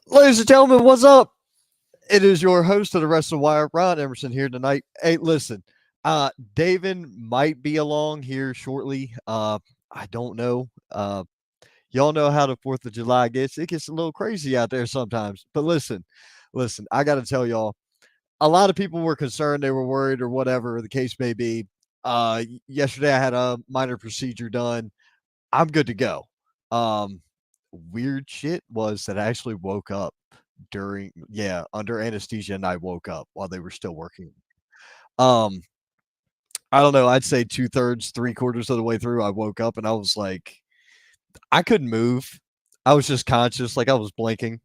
Ladies and gentlemen, what's up? It is your host of the Wrestling Wire, Ron Emerson, here tonight. Hey, listen, David might be along here shortly. I don't know. Y'all know how the 4th of July gets. It gets a little crazy out there sometimes. But listen, I got to tell y'all, a lot of people were concerned. They were worried or whatever the case may be. Yesterday, I had a minor procedure done. I'm good to go. Um, Weird shit was that I actually woke up under anesthesia, and I woke up while they were still working. Um, I don't know, I'd say 2/3, 3/4 of the way through, I woke up and I was like I couldn't move. I was just conscious, like I was blinking.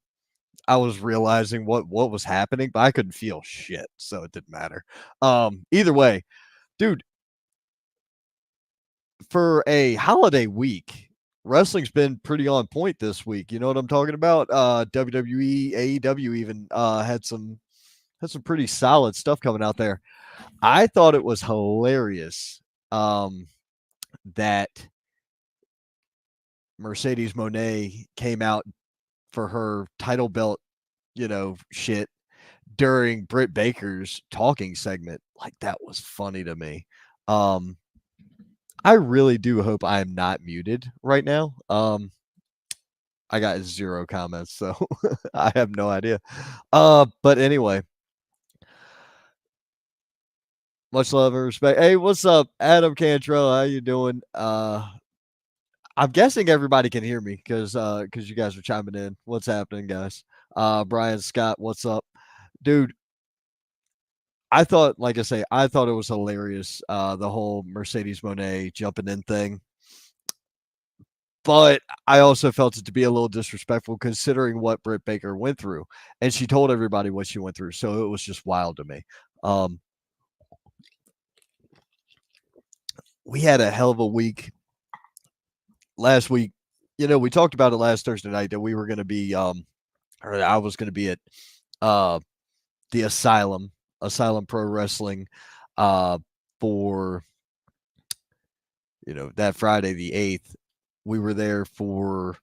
I was realizing what was happening, but I couldn't feel shit, so it didn't matter. Either way, dude, for a holiday week, wrestling's been pretty on point this week. You know what I'm talking about? WWE, AEW even had some pretty solid stuff coming out there. I thought it was hilarious that Mercedes Monet came out for her title belt, shit during Britt Baker's talking segment. Like that was funny to me. Um, I really do hope I am not muted right now. I got 0 comments, so I have no idea. But anyway, much love and respect. Hey, what's up, Adam Cantrell? How you doing? I'm guessing everybody can hear me because you guys are chiming in. What's happening, guys? Brian Scott, what's up, dude? I thought, like I say, I thought it was hilarious. The whole Mercedes Monet jumping in thing. But I also felt it to be a little disrespectful considering what Britt Baker went through. And she told everybody what she went through. So it was just wild to me. We had a hell of a week last week. We talked about it last Thursday night that we were going to be, or I was going to be at uh, the Asylum Pro Wrestling for, that Friday, the 8th. We were there for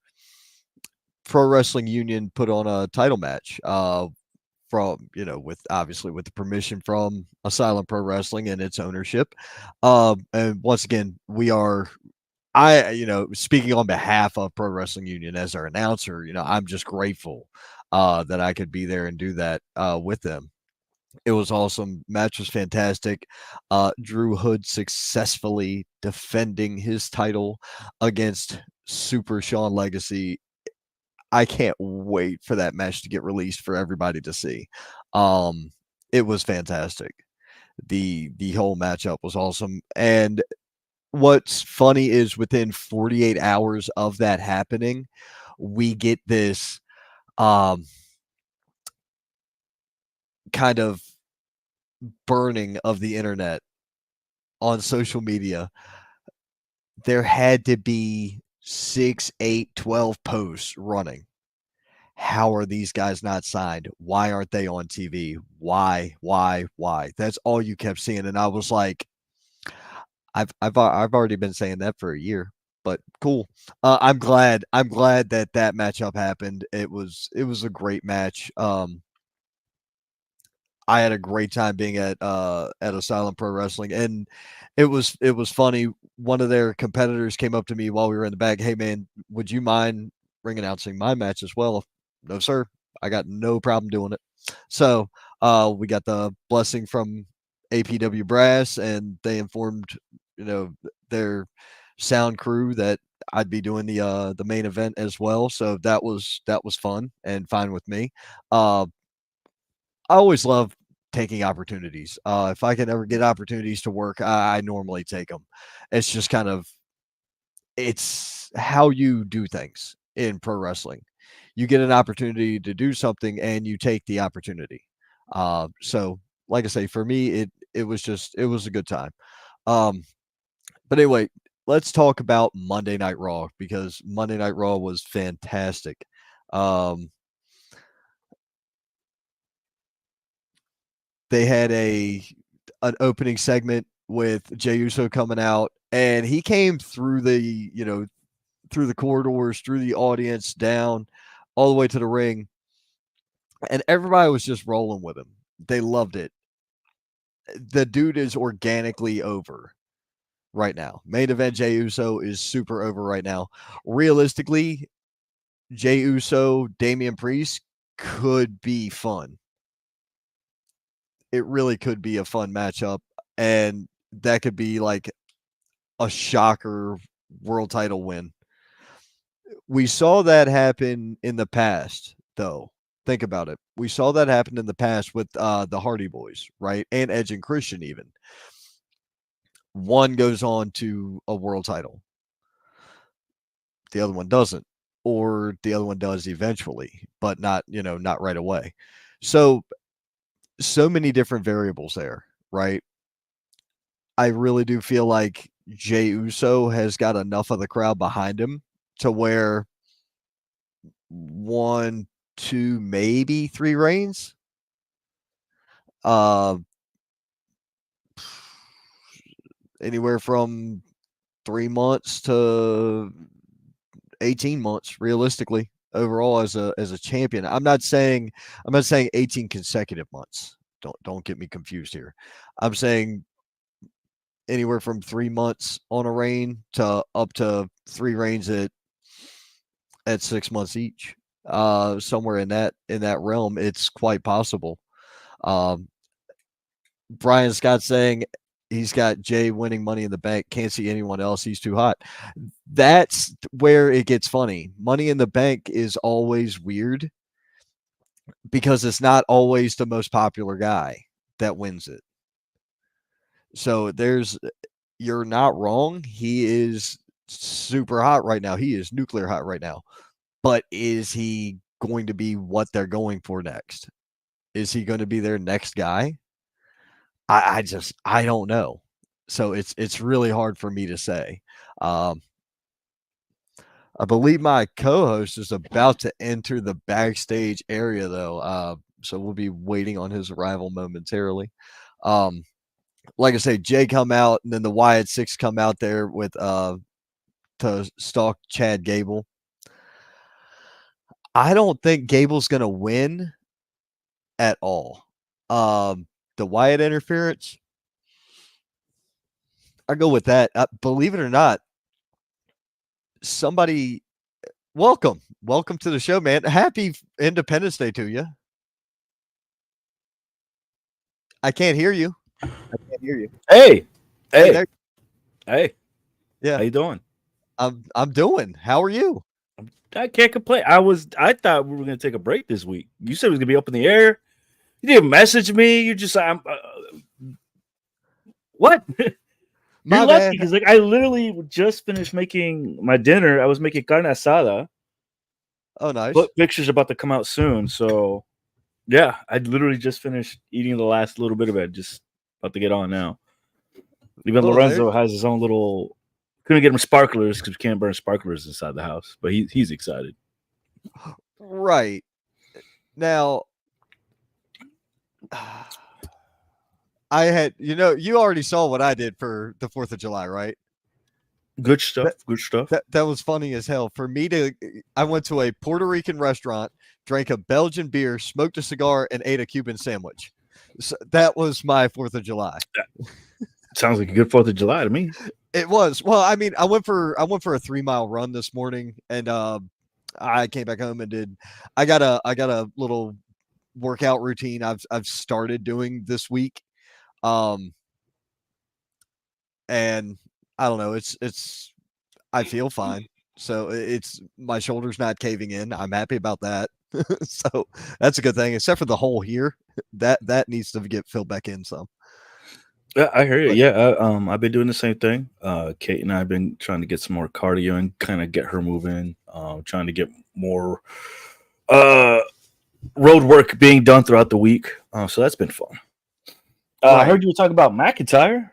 Pro Wrestling Union put on a title match from with obviously with the permission from Asylum Pro Wrestling and its ownership. And once again, speaking on behalf of Pro Wrestling Union as our announcer, I'm just grateful that I could be there and do that with them. It was awesome. Match was fantastic. Drew Hood successfully defending his title against Super Sean Legacy. I can't wait for that match to get released for everybody to see. It was fantastic. The whole matchup was awesome. And what's funny is within 48 hours of that happening, we get this kind of burning of the internet on social media. There had to be 6, 8, 12 posts running. How are these guys not signed? Why aren't they on TV? Why? That's all you kept seeing. And I was like, I've already been saying that for a year, but cool. I'm glad that matchup happened. It was a great match. I had a great time being at Asylum Pro Wrestling, and it was funny. One of their competitors came up to me while we were in the back. Hey man, would you mind ring announcing my match as well? No sir, I got no problem doing it. So we got the blessing from APW Brass, and they informed their sound crew that I'd be doing the main event as well. So that was fun and fine with me. I always love taking opportunities. If I can ever get opportunities to work, I normally take them. It's just kind of it's how you do things in pro wrestling. You get an opportunity to do something and you take the opportunity. So like I say, for me, it was a good time. Um, but anyway, let's talk about Monday Night Raw because Monday Night Raw was fantastic. Um, they had an opening segment with Jey Uso coming out, and he came through through the corridors, through the audience, down all the way to the ring. and everybody was just rolling with him. They loved it. The dude is organically over right now. Main event Jey Uso is super over right now. Realistically, Jey Uso, Damian Priest could be fun. It really could be a fun matchup, and that could be like a shocker world title win. We saw that happen in the past, though. Think about it. We saw that happen in the past with the Hardy Boys, right? And Edge and Christian, even. One goes on to a world title, the other one doesn't, or the other one does eventually, but not, not right away. So many different variables there, right? I really do feel like Jey Uso has got enough of the crowd behind him to where 1, 2, maybe 3 reigns. Uh, Anywhere from 3 months to 18 months, realistically, overall as a champion. I'm not saying 18 consecutive months. Don't get me confused here. I'm saying anywhere from 3 months on a reign to up to 3 reigns at 6 months each. Somewhere in that realm, it's quite possible. Um, Brian Scott saying he's got Jay winning Money in the Bank. Can't see anyone else. He's too hot. That's where it gets funny. Money in the Bank is always weird because it's not always the most popular guy that wins it. So you're not wrong. He is super hot right now. He is nuclear hot right now. But is he going to be what they're going for next? Is he going to be their next guy? I don't know. So it's really hard for me to say. I believe my co-host is about to enter the backstage area though. So we'll be waiting on his arrival momentarily. Like I say, Jay come out and then the Wyatt Six come out there with to stalk Chad Gable. I don't think Gable's gonna win at all. The Wyatt interference, I go with that. Believe it or not, somebody welcome to the show, man. Happy Independence Day to you. I can't hear you. Hey, Hey, hey, hey. yeah, How you doing? I'm doing. How are you? I can't complain. I thought we were gonna take a break this week. You said it was gonna be up in the air. You didn't message me. You just what? You're My lucky bad. because like I literally just finished making my dinner. I was making carne asada. Oh, nice. But pictures about to come out soon. So yeah, I literally just finished eating the last little bit of it. Just about to get on now. Even Well, there. Lorenzo has his own little. Couldn't get him sparklers because we can't burn sparklers inside the house. But he's excited. Right now, I had you already saw what I did for the 4th of July, right? Good stuff. That Good stuff. that was funny as hell. For me I went to a Puerto Rican restaurant, drank a Belgian beer, smoked a cigar, and ate a Cuban sandwich. So that was my 4th of July. Sounds like a good 4th of July to me. It was. Well, I mean, I went for a 3-mile run this morning, and I came back home and did. I got a little workout routine I've started doing this week, and I don't know. It's I feel fine. So it's my shoulder's not caving in. I'm happy about that. So that's a good thing. Except for the hole here, that needs to get filled back in some. Yeah, I hear you. But Yeah, I've been doing the same thing. Kate and I have been trying to get some more cardio and kind of get her moving. Trying to get more uh, road work being done throughout the week. So that's been fun. I right. heard you were talking about McIntyre.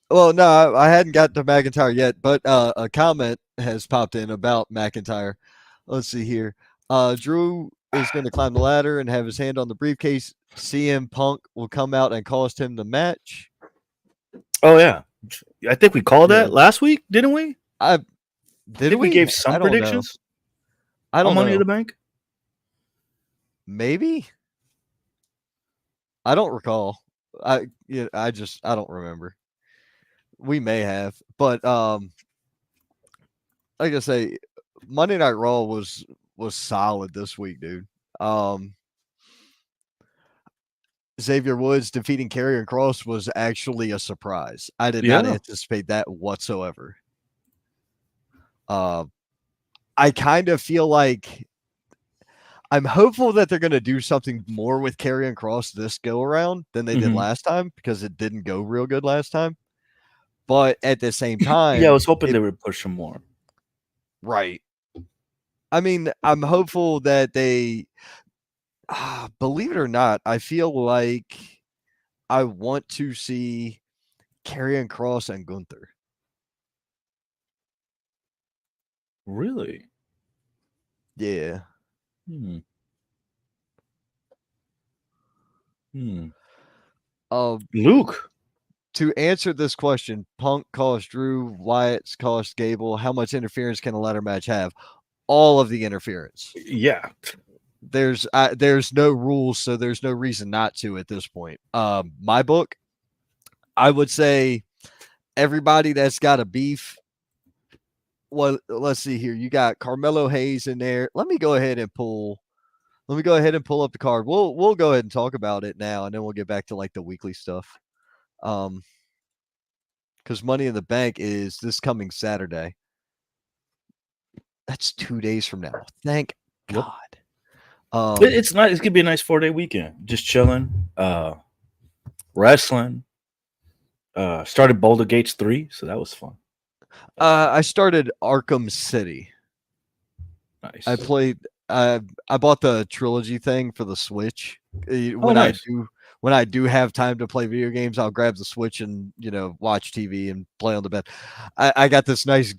Well, no, I hadn't got to McIntyre yet, but a comment has popped in about McIntyre. Let's see here. Drew is going to climb the ladder and have his hand on the briefcase. CM Punk will come out and cost him the match. Oh yeah, I think we called Yeah, that last week, didn't we? I I did. think we We? gave I some don't know. predictions I on don't Money in know. the Bank. Maybe I don't recall. I don't remember. We may have, but like I say, Monday Night Raw was solid this week, dude. Um, Xavier Woods defeating Karrion Cross was actually a surprise. I did not Yeah. anticipate that whatsoever. Uh, I kind of feel like I'm hopeful that they're going to do something more with Karrion Cross this go around than they did Hmm. last time because it didn't go real good last time. But at the same Yeah, I time, was hoping they would push him more. right. I mean, I'm hopeful that they, believe it or not, I feel like I want to see Karrion Cross and Gunther. Really? Yeah. Hmm. Hmm. Um, Luke. to answer this question, Punk cost Drew, Wyatt's cost Gable. How much interference can a ladder match have? All of the interference. Yeah. There's no rules, so there's no reason not to at this point. My book, I would say everybody that's got a beef. Well, let's see here. You got Carmelo Hayes in there. Let me go ahead and pull. Let me go ahead and pull up the card. We'll go ahead and talk about it now, and then we'll get back to like the weekly stuff. Because Money in the Bank is this coming Saturday. That's 2 days from now. Thank Yep. God. It's not. It's gonna be a nice 4-day weekend. Just chilling, wrestling. Started Boulder Gates 3, so that was fun. I started Arkham City. Nice. I played. I bought the trilogy thing for the Switch. Oh, nice. When I do have time to play video games, I'll grab the Switch and watch TV and play on the bed. I got this nice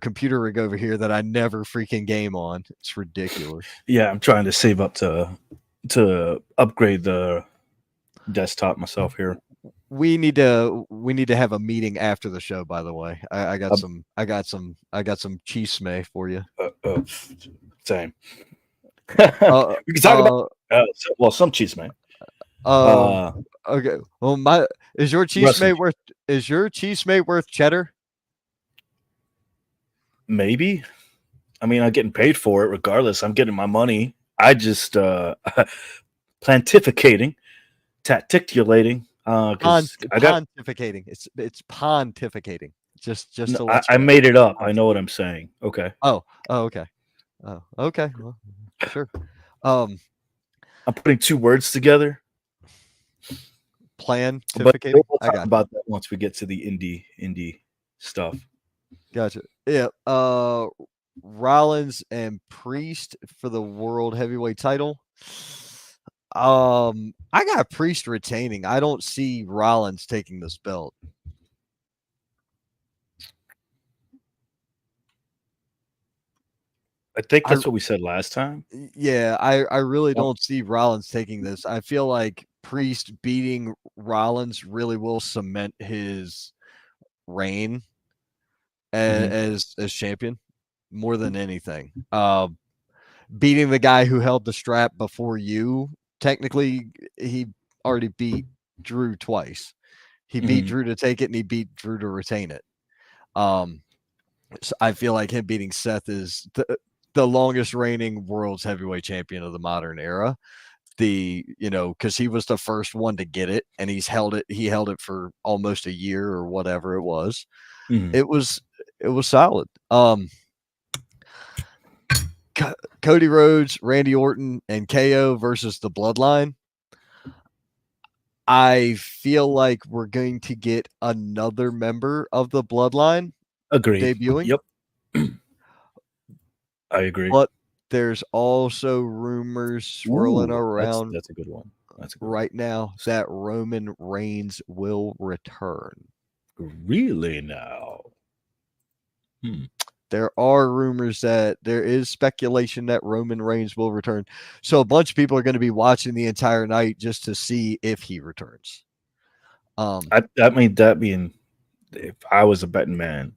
computer rig over here that I never freaking game on. It's ridiculous. Yeah, I'm trying to save up to upgrade the desktop myself here. We need to have a meeting after the show. By the way, I got Um, some chisme for you. Same. Uh, We can talk about some cheese, man. uh, okay. Well, is your Wrestling, chisme worth cheddar? maybe. I mean, I'm getting paid for it regardless. I'm getting my money. I just plantificating, taticulating. Because I got. Pontificating. It's pontificating. Just No, to I, let I you know. made it up. I know what I'm saying. Okay. Oh, okay. Oh, okay. Well, sure. Um, I'm putting two words together, but we'll Plantificating. I talk got about that once we get to the indie stuff. Gotcha. Yeah. Rollins and Priest for the world heavyweight title. I got Priest retaining. I don't see Rollins taking this belt. I think I that's what we said last time. Yeah, I really Oh, don't see Rollins taking this. I feel like Priest beating Rollins really will cement his reign mhm, as champion more than anything. Beating the guy who held the strap before you, technically he already beat Drew twice. He beat mhm, Drew to take it and he beat Drew to retain it. Um, so I feel like him beating Seth is the longest reigning world's heavyweight champion of the modern era. Because he was the first one to get it and he held it for almost a year or whatever it was. mhm. It was solid. Cody Rhodes, Randy Orton, and KO versus the Bloodline. I feel like we're going to get another member of the Bloodline Agree. debuting, Yep, I agree. but there's also rumors swirling Ooh, that's around that's a good one. That's a good one. right now that Roman Reigns will return. Really now? Hmm. There are rumors that there is speculation that Roman Reigns will return. So a bunch of people are going to be watching the entire night just to see if he returns. I mean, that being, if I was a betting man,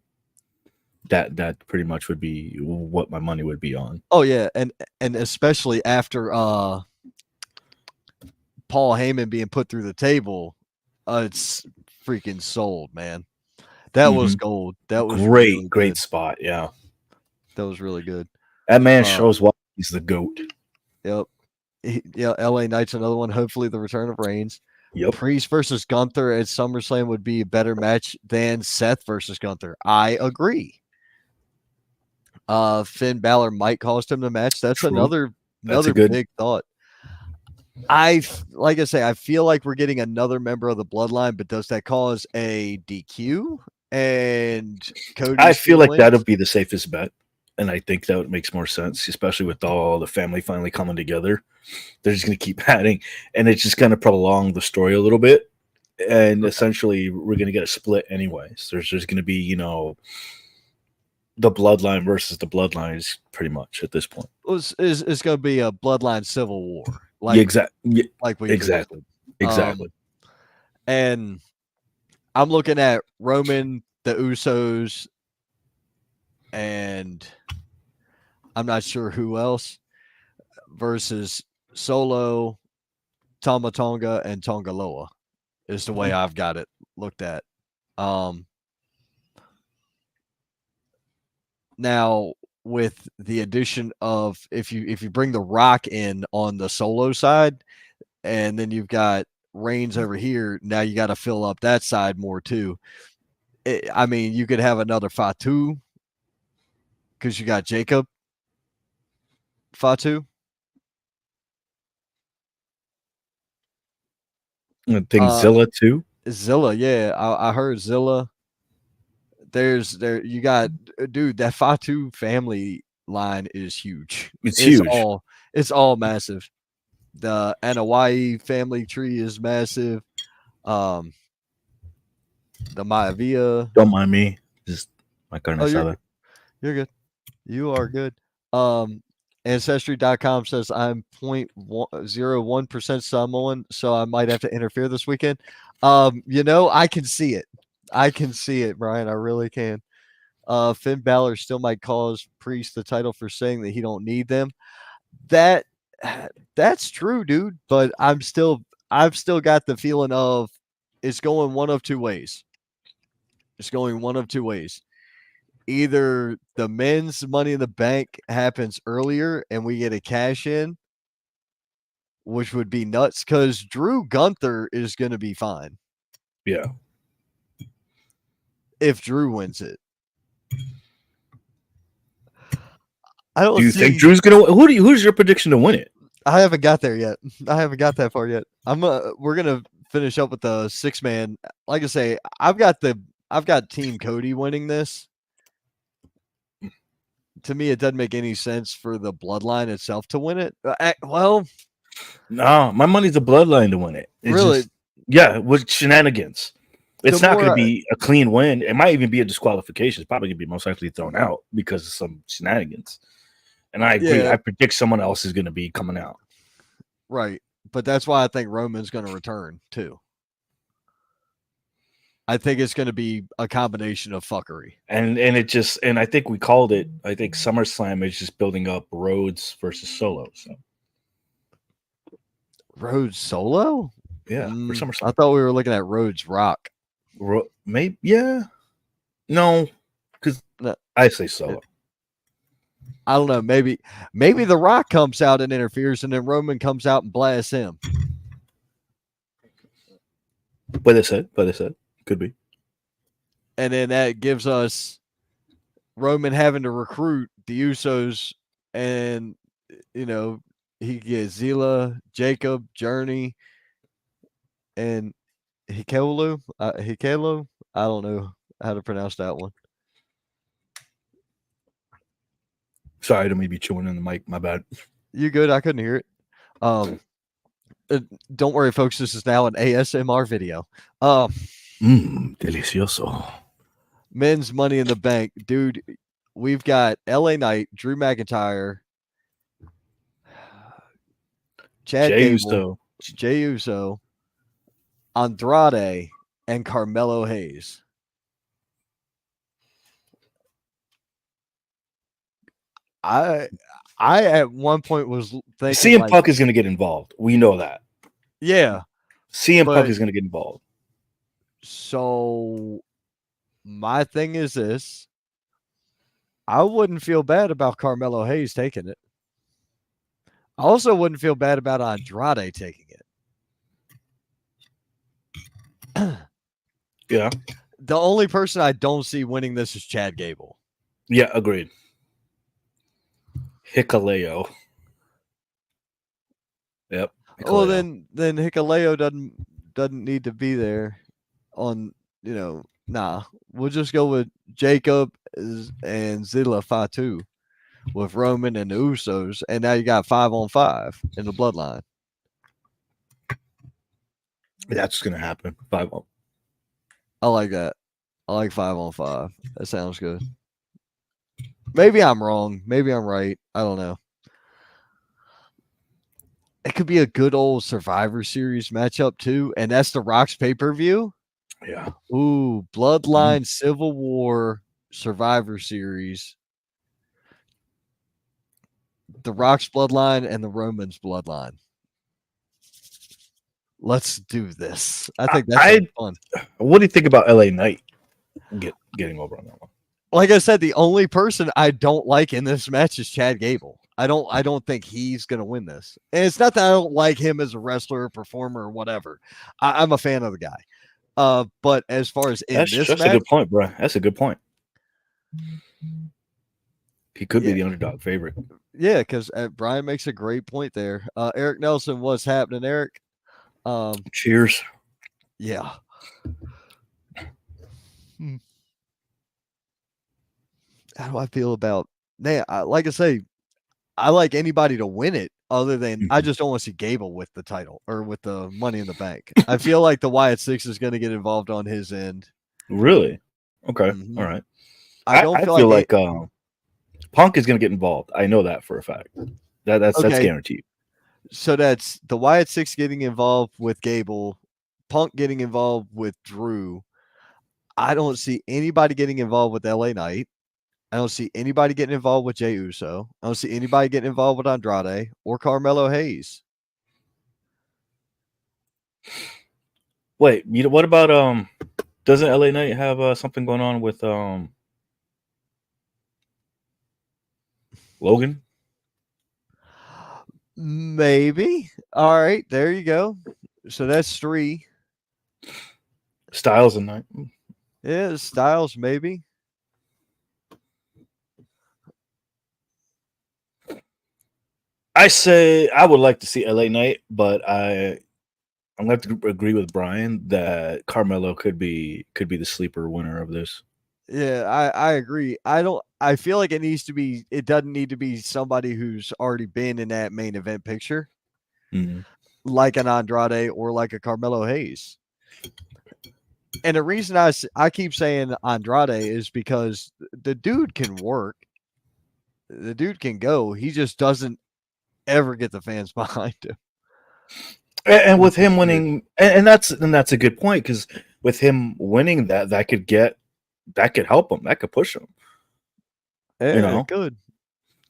that pretty much would be what my money would be on. Oh yeah, and especially after Paul Heyman being put through the table, it's freaking sold, man. That was Hmm. gold. That was Great, really great good. spot. Yeah, That was really good. that man Uh, shows why he's the goat. yep. Yeah, LA Knight's another one. Hopefully, the return of Reigns. Yep. Priest versus Gunther at SummerSlam would be a better match than Seth versus Gunther. I agree. Finn Balor might cost him the match. That's True. That's a another good. big thought. Like I say, I feel like we're getting another member of the bloodline, but does that cause a DQ and Cody I feel still like that'll wins? be the safest bet, and I think that makes more sense, especially with all the family finally coming together. They're just going to keep adding, and it's just going to prolong the story a little bit. And essentially, we're going to get a split anyways. There's just going to be, the bloodline versus the bloodlines, pretty much at this point. It's going to be a bloodline civil war, Yeah, exactly. like we Exactly. predicted. Exactly. And I'm looking at Roman, the Usos, and I'm not sure who else versus Solo, Tama Tonga, and Tonga Loa is the way I've got it looked at. Um, now with the addition of if you bring the Rock in on the Solo side, and then you've got Reigns over here, now you got to fill up that side more too. I mean, you could have another Fatu because you got Jacob Fatu. I think Zilla too. Zilla, yeah, I heard Zilla. You got dude, that Fatu family line is huge. It's huge. It's all massive. The Anawai family tree is massive. Um, the Maivia. Don't mind me. Just my carne Oh, asada. you're good. You are good. Ancestry.com says I'm 0.01% Samoan, so I might have to interfere this weekend. I can see it. I can see it, Brian. I really can. Finn Balor still might cause Priest the title for saying that he don't need them. That that's true, dude. But I've still got the feeling of it's going one of two ways. It's going one of two ways. Either the men's Money in the Bank happens earlier and we get a cash in, which would be nuts because Drew Gunther is going to be fine Yeah. if Drew wins it. I don't Do you think see. Drew's gonna? Who's your prediction to win it? I haven't got there yet. I haven't got that far yet. We're gonna finish up with the 6-man. Like I say, I've got Team Cody winning this. To me, it doesn't make any sense for the bloodline itself to win it. Well, No, my money's the bloodline to win it. It's really, just, yeah, with shenanigans. the It's not going to more be a clean win. It might even be a disqualification. It's probably going to be most likely thrown out because of some shenanigans. And I agree. yeah, I predict someone else is going to be coming out. right. But that's why I think Roman's going to return too. I think it's going to be a combination of fuckery. And I think we called it. I think SummerSlam is just building up Rhodes versus Solo. So Rhodes Solo? yeah, for I SummerSlam. thought we were looking at Rhodes Rock. Maybe no, because No, I say Solo. I don't know. Maybe the Rock comes out and interferes, and then Roman comes out and blasts him. But they said could be. And then that gives us Roman having to recruit the Usos, and he gets Zila, Jacob, Journey, and Hikalu. Hikalu. I don't know how to pronounce that one. Sorry, I don't mean to be chewing in the mic. My bad. You good? I couldn't hear it. Don't worry, folks. This is now an ASMR video. Delicioso. Men's Money in the Bank, dude. We've got LA Knight, Drew McIntyre, Chad Gable, Jey Uso, Andrade, and Carmelo Hayes. I at one point was thinking CM Punk is going to get involved. We know that. Yeah, CM Punk but is going to get involved. so my thing is this: I wouldn't feel bad about Carmelo Hayes taking it. I also wouldn't feel bad about Andrade taking it. Yeah. The only person I don't see winning this is Chad Gable. Yeah, agreed. Hikaleo. Yep. Well, Hikaleo. then Hikaleo doesn't need to be there. On nah, we'll just go with Jacob and Zilla Fatu with Roman and the Usos, and now you got 5-on-5 in the Bloodline. That's going to happen. 5-0. I like that. I like 5-on-5. That sounds good. Maybe I'm wrong. Maybe I'm right. I don't know. It could be a good old Survivor Series matchup too, and that's the Rock's pay-per-view. Yeah. Ooh, Bloodline Civil War Survivor Series. The Rock's bloodline and the Romans bloodline. Let's do this. I think that's fun. What do you think about LA Knight getting over on that one? Like I said, the only person I don't like in this match is Chad Gable. I don't think he's gonna win this. And it's not that I don't like him as a wrestler, performer, or whatever. I'm a fan of the guy. But as far as in this That's match, a good point, bro. That's a good point. He could be the underdog favorite. Yeah, because Brian makes a great point there. Eric Nelson, what's happening, Eric? Cheers. Yeah. How do I feel about like I say, I like anybody to win it other than I just don't want to see Gable with the title or with the Money in the Bank. I feel like the Wyatt Six is going to get involved on his end. Really? Okay. All right. I don't I feel feel like Punk is going to get involved. I know that for a fact. That's guaranteed. So that's the Wyatt Six getting involved with Gable, Punk getting involved with Drew. I don't see anybody getting involved with LA Knight. I don't see anybody getting involved with Jey Uso. I don't see anybody getting involved with Andrade or Carmelo Hayes. Wait, what about doesn't LA Knight have something going on with Logan? Maybe. All right, there you go. So that's 3. Styles and Knight. Yeah, Styles maybe. I say I would like to see LA Knight, but I'm going to agree with Brian that Carmelo could be the sleeper winner of this. Yeah, I agree. I feel like it doesn't need to be somebody who's already been in that main event picture. Mm-hmm. Like an Andrade or like a Carmelo Hayes. And the reason I keep saying Andrade is because the dude can work. The dude can go. He just doesn't ever get the fans behind him. And with him winning, and that's a good point, because with him winning that could help him. That could push him. Yeah, it could.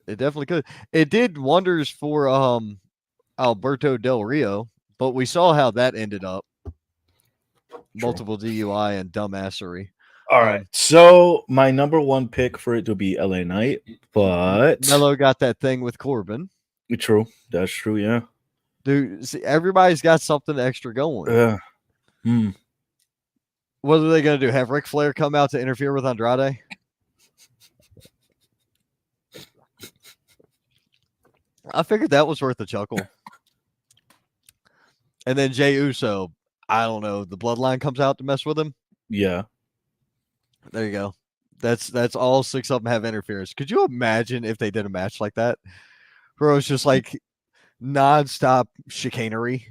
It definitely could. It did wonders for Alberto Del Rio, but we saw how that ended up. Multiple DUI and dumbassery. All right. So my number one pick for it to be LA Knight, but Melo got that thing with Corbin. True. That's true, yeah. Dude, see, everybody's got something extra going. What are they going to do? Have Ric Flair come out to interfere with Andrade? I figured that was worth a chuckle. And then Jey Uso, I don't know, the bloodline comes out to mess with him. Yeah. There you go. That's all 6 of them have interference. Could you imagine if they did a match like that? Where it was just like nonstop chicanery.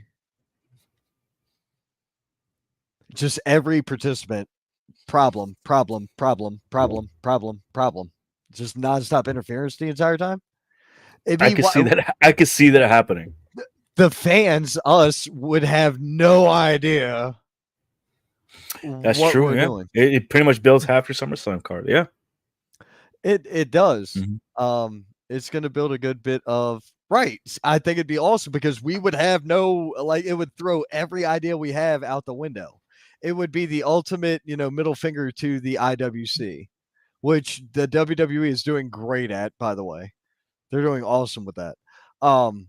Just every participant, problem. Just nonstop interference the entire time. I could see that. I could see that happening. The fans, us, would have no idea. That's true. Yeah, it pretty much builds half your SummerSlam card. Yeah, it does. It's going to build a good bit of Right. I think it'd be awesome because we would have no like it would throw every idea we have out the window. It would be the ultimate, middle finger to the IWC, which the WWE is doing great at, by the way. They're doing awesome with that. Um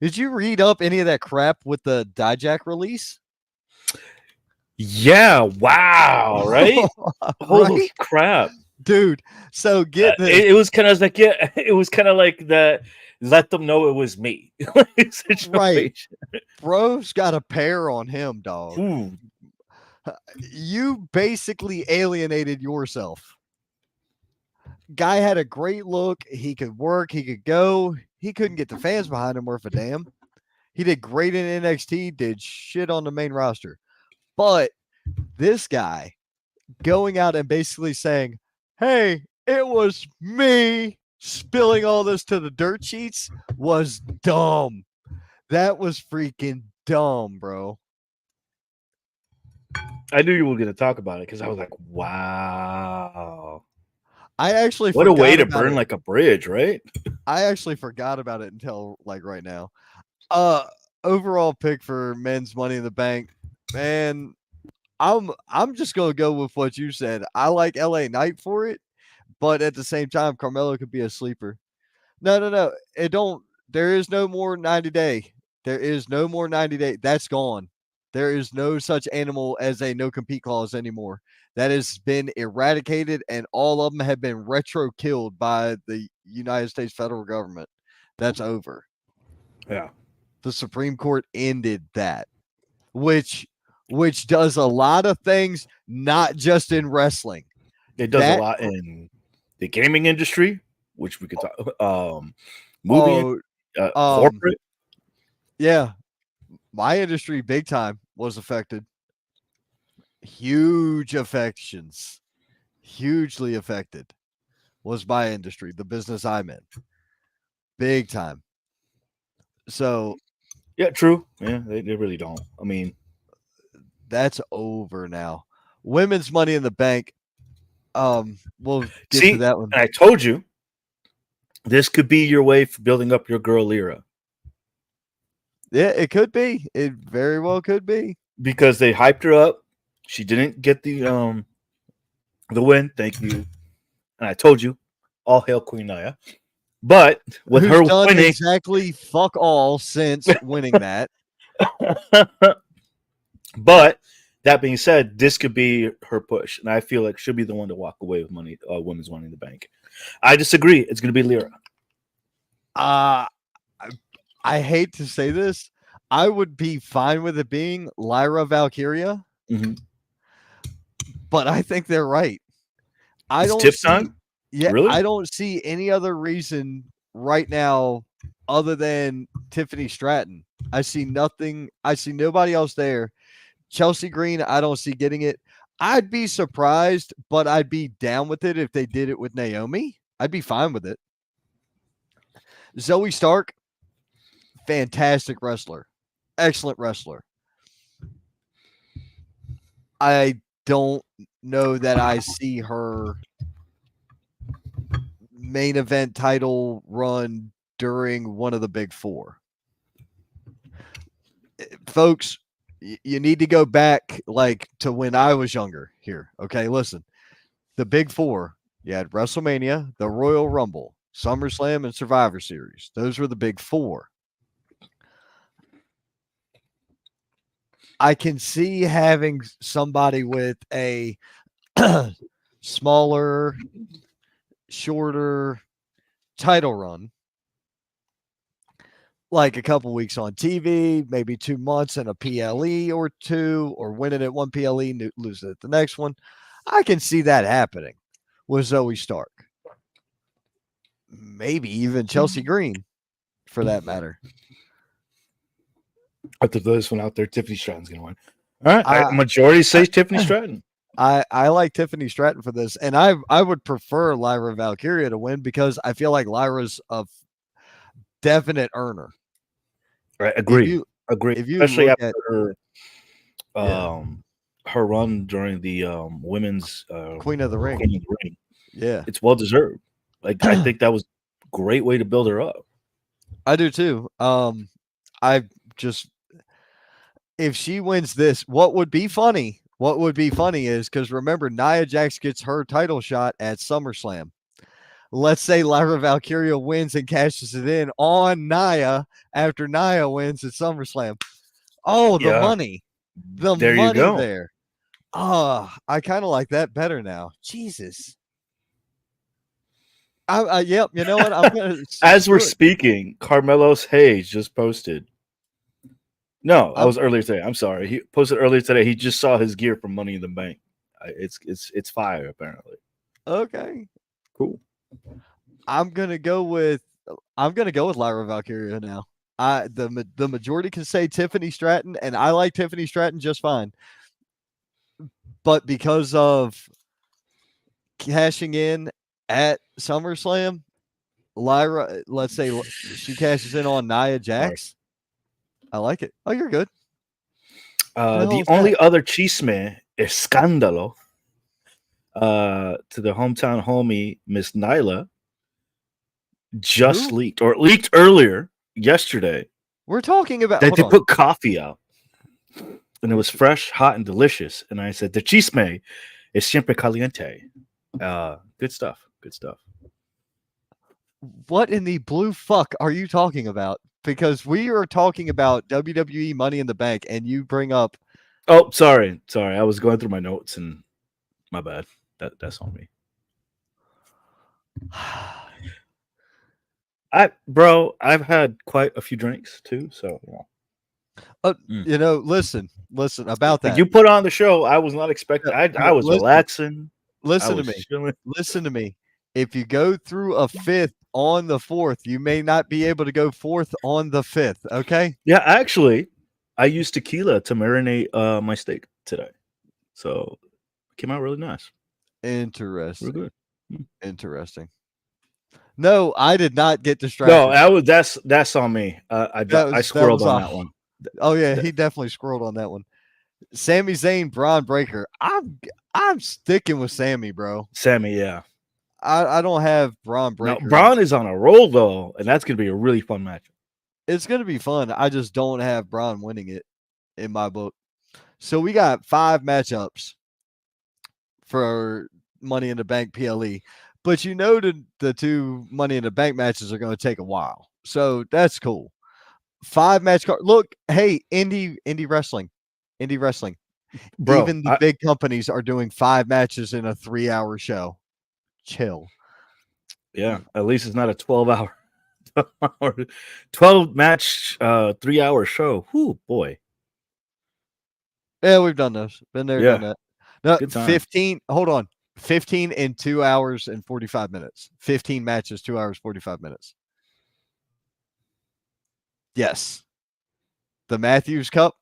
did you read up any of that crap with the Dijak release? Yeah, wow, right? Holy Right? crap. Dude, so get this. It was kind of like, yeah, it was kind of like that. Let them know it was me Right. situation. Bro's got a pair on him, dog. Ooh, You basically alienated yourself. Guy had a great look. He could work. He could go. He couldn't get the fans behind him worth a damn. He did great in NXT, did shit on the main roster. But this guy going out and basically saying, hey, it was me spilling all this to the dirt sheets was dumb. That was freaking dumb, bro. I knew you were going to talk about it because I was like, wow. I actually What a way forgot to about burn it. like a bridge, right? I actually forgot about it until like right now. Uh Overall pick for men's money in the bank. Man, I'm just gonna go with what you said. I like LA Knight for it, but at the same time, Carmelo could be a sleeper. No, no, no. It don't there is no more 90 day. There is no more 90 day. That's gone. There is no such animal as a no compete clause anymore. That has been eradicated, and all of them have been retro killed by the United States federal government. That's over. Yeah. The Supreme Court ended that, which does a lot of things, not just in wrestling. It does a That lot in the gaming industry, which we could talk movie, oh um corporate. yeah, my industry big time was affected. Huge affections. Hugely affected was my industry, the business I'm in. Big time. So Yeah, true. Yeah, they really don't. I mean, that's over now. Women's money in the bank. We'll get to see, that one. and I told you this could be your way for building up your girl Lyra Yeah, it could be. It very well could be. because they hyped her up. She didn't get the win. Thank you. And I told you, all hail Queen Naya. But with Who's her done winning, exactly fuck all since winning that. but that being said, this could be her push, and I feel like she'll be the one to walk away with money, women's money in the bank. I disagree. It's going to be Lyra. Uh I hate to say this. I would be fine with it being Lyra Valkyria, Mm-hmm. but I think they're right. I It's don't Tiff see time. Yeah, Really? I don't see any other reason right now other than Tiffany Stratton. I see nothing. I see nobody else there. Chelsea Green, I don't see getting it. I'd be surprised, but I'd be down with it if they did it with Naomi. I'd be fine with it. Zoe Stark, fantastic wrestler, excellent wrestler. I don't know that I see her main event title run during one of the big four. Folks, you need to go back like to when I was younger here. Okay, listen. The big four, you had WrestleMania, the Royal Rumble, SummerSlam, and Survivor Series. Those were the big four. I can see having somebody with a smaller, shorter title run, like a couple weeks on TV, maybe 2 months in a PLE or two, or winning at one PLE, losing at the next one. I can see that happening with Zoe Stark. Maybe even Chelsea Green, for that matter. I have to throw this one out there. Tiffany Stratton's going to win. All right. I, Majority says Tiffany Stratton. I like Tiffany Stratton for this, and I would prefer Lyra Valkyria to win because I feel like Lyra's a definite earner. Right. Agree. If you Especially look after at her yeah, her run during the women's Queen of the Ring, Queen of the Ring. yeah, It's well deserved. Like I think that was a great way to build her up. I do too. I just if she wins this, what would be funny? What would be funny is because remember, Nia Jax gets her title shot at SummerSlam. Let's say Lyra Valkyria wins and cashes it in on Nia after Nia wins at SummerSlam. Oh, Yeah, the there you money go. there. Ah, I kind of like that better now. Jesus. Yep. You know what? I'm gonna As we're screw it. speaking, Carmelo's Hayes just posted. No, that I'm was earlier today. I'm sorry. He posted earlier today. He just saw his gear from Money in the Bank. It's fire apparently. okay. Cool. I'm gonna go with I'm gonna go with Lyra Valkyria now. The majority can say Tiffany Stratton, and I like Tiffany Stratton just fine. But because of cashing in at SummerSlam, Lyra, let's say she cashes in on Nia Sorry. Jax. I like it. Oh, you're good. The hell The is that? only other chisme escándalo to the hometown homie Miss Nyla just Who? leaked, or leaked earlier yesterday, We're talking about. that Hold they on. put coffee out and it was fresh, hot, and delicious. And I said, "The chisme is siempre caliente." Good stuff. Good stuff. What in the blue fuck are you talking about? Because we are talking about WWE Money in the Bank, and you bring up. Oh, sorry. I was going through my notes and my bad. That's on me. I've had quite a few drinks too, so Mm. Listen about When that. you put on the show, I was not expecting. I was Listen, relaxing. I listen to was me. chilling. Listen to me. If you go through a fifth on the fourth, you may not be able to go fourth on the fifth. Okay. Yeah, actually, I used tequila to marinate my steak today, so it came out really nice. Real Interesting. good. Mm. Interesting. No, I did not get No, distracted. that's on me. I That squirreled was on a. that one. Oh yeah, Th- he definitely scrolled on that one. Sami Zayn, Braun Breaker. I'm sticking with Sammy, bro. Sammy, yeah. I don't have Braun Now Breaker in. Braun is on a roll though, and that's gonna be a really fun match. It's gonna be fun. I just don't have Braun winning it in my book. So we got 5 matchups for Money in the Bank PLE. But you know the two Money in the Bank matches are going to take a while. So that's cool. 5 match card. Look, hey, indie wrestling. Indie wrestling. Bro, Even the big companies are doing 5 matches in a 3-hour show. Chill. yeah, at least it's not a 12-hour 12 match 3-hour show. Whoo, boy. Yeah, we've done those. Been there, done Yeah, that. No, good times. 15. Hold on. 15 in 2 hours and 45 minutes. 15 matches, 2 hours, 45 minutes. Yes. The Matthews Cup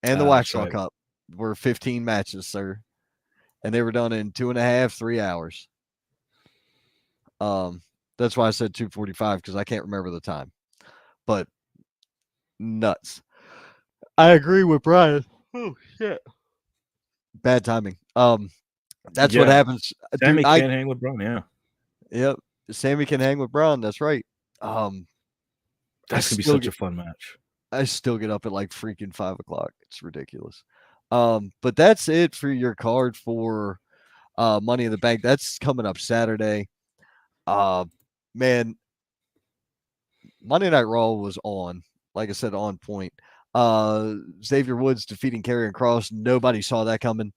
and the That's Waxhaw right. Cup were 15 matches, sir. And they were done in 2.5, 3 hours. Um, that's why I said 2:45 because I can't remember the time. But nuts. I agree with Brian. Oh shit. Bad timing. That's what Yeah, happens, dude. Sammy can't hang with Braun. Yeah, Yep. Sammy can hang with Braun. That's right. Um, I that's gonna be still such a get fun match. I still get up at like freaking 5 o'clock. It's ridiculous. But that's it for your card for Money in the Bank. That's coming up Saturday. Uh, man, Monday Night Raw was on. Like I said, on point. Xavier Woods defeating Karrion Cross. Nobody saw that coming.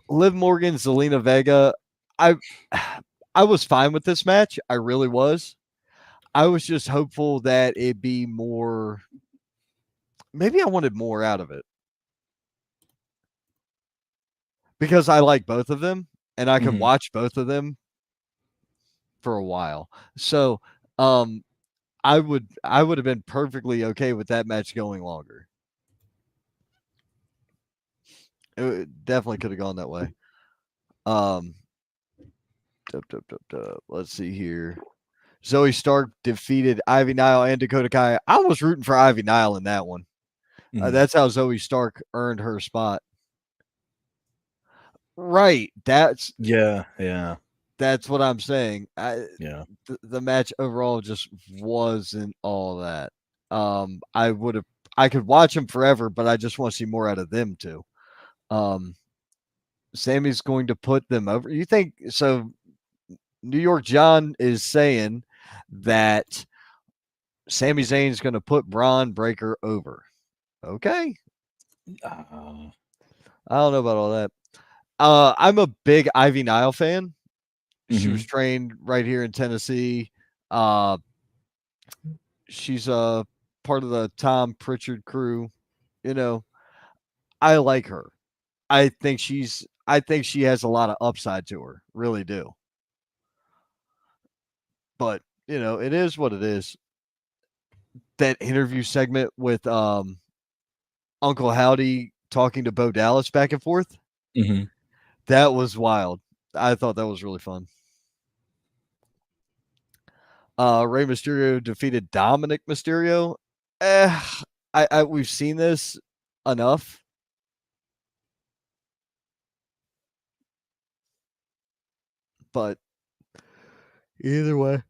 Liv Morgan, Zelina Vega. I I was fine with this match. I really was. I was just hopeful that it'd be more. Maybe I wanted more out of it because I like both of them and I could Mhm. watch both of them for a while. So, um, I would have been perfectly okay with that match going longer. It definitely could have gone that way. Um, let's see here. Zoe Stark defeated Ivy Nile and Dakota Kai. I was rooting for Ivy Nile in that one. Mhm. That's how Zoe Stark earned her spot. Right. That's Yeah, yeah. That's what I'm saying. Yeah. The match overall just wasn't all that. I would have, I could watch them forever, but I just want to see more out of them too. Um, Sammy's going to put them over. You think so? New York John is saying that Sami Zayn's going to put Braun Breaker over. Okay, Uh, I don't know about all that. I'm a big Ivy Nile fan. She was mhm. trained right here in Tennessee. Uh, she's a part of the Tom Pritchard crew. You know, I like her. I think she has a lot of upside to her. Really do. But, it is what it is. That interview segment with Uncle Howdy talking to Bo Dallas back and forth, Mhm. that was wild. I thought that was really fun. Rey Mysterio defeated Dominic Mysterio. Eh, we've seen this enough. But either way,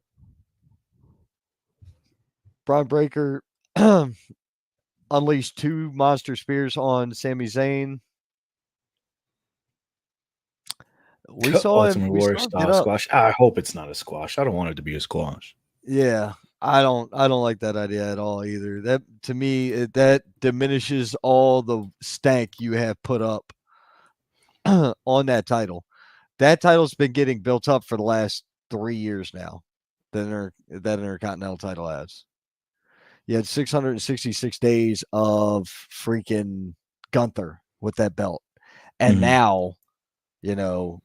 Braun Breaker unleashed two monster spears on Sami Zayn. We saw him. Ultimate We Warrior saw him get style up. squash. I hope it's not a squash. I don't want it to be a squash. Yeah, I don't. I don't like that idea at all either. That to me, that diminishes all the stank you have put up on that title. That title's been getting built up for the last 3 years now. That Intercontinental title has. You had 666 days of freaking Gunther with that belt. And Mhm. now, you know,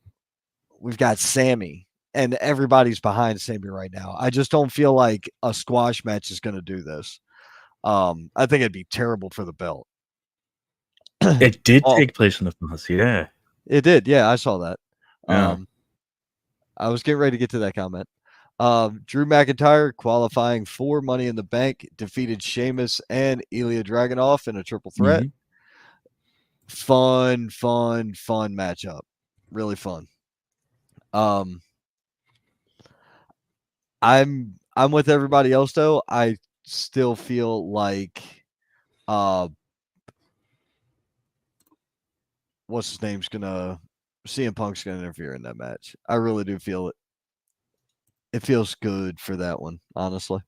we've got Sammy and everybody's behind Sammy right now. I just don't feel like a squash match is going to do this. I think it'd be terrible for the belt. It did Oh, take place in the past. Yeah. it did. Yeah, I saw that. Yeah. Um, I was getting ready to get to that comment. Drew McIntyre qualifying for Money in the Bank defeated Sheamus and Ilya Dragunov in a triple threat. Mhm. Fun matchup. Really fun. Um, I'm with everybody else though. I still feel like uh what's his name's gonna CM Punk's gonna interfere in that match. I really do feel it. It feels good for that one, honestly.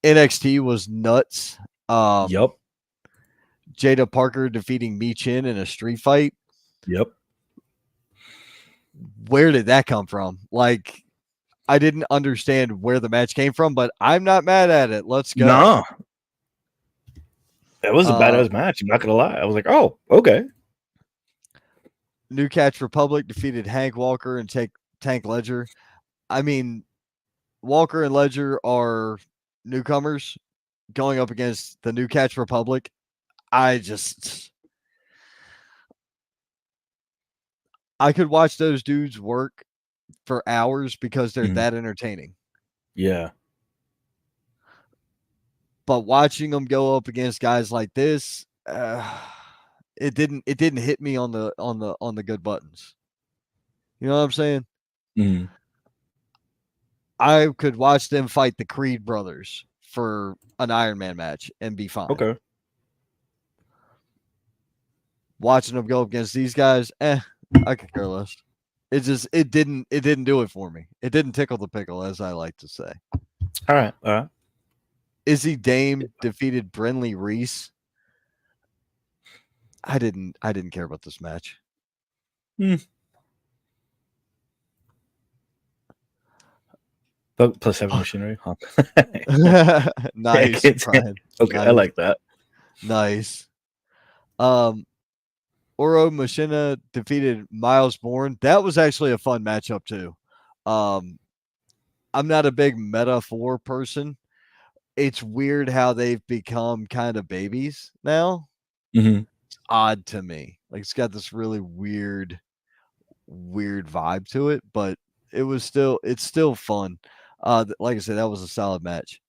NXT was nuts. Um Yep. Jada Parker defeating Mi Chin in a street fight. Yep. Where did that come from? Like I didn't understand where the match came from, but I'm not mad at it. Let's go. Nah. It was a Uh badass match. I'm not gonna lie. I was like, oh, okay. New Catch Republic defeated Hank Walker and Tank Ledger. I mean, Walker and Ledger are newcomers going up against the New Catch Republic. I just I could watch those dudes work for hours because they're Mhm. that entertaining. Yeah. But watching them go up against guys like this, it didn't hit me on the good buttons. You know what I'm saying? Mhm. I could watch them fight the Creed brothers for an Iron Man match and be fine. Okay. Watching them go up against these guys, I could care less. It didn't do it for me. It didn't tickle the pickle, as I like to say. All right. All right. Izzy Dame defeated Brenly Reese. I didn't care about this match. Hmm. Plus seven machinery. Huh? Nice, Brian. Okay, I Nice, like that. nice. Um, Oro Machina defeated Miles Bourne. That was actually a fun matchup too. Um, I'm not a big metaphor person. It's weird how they've become kind of babies now. Mhm. It's odd to me. Like it's got this really weird vibe to it, but it's still fun. Like I said, that was a solid match.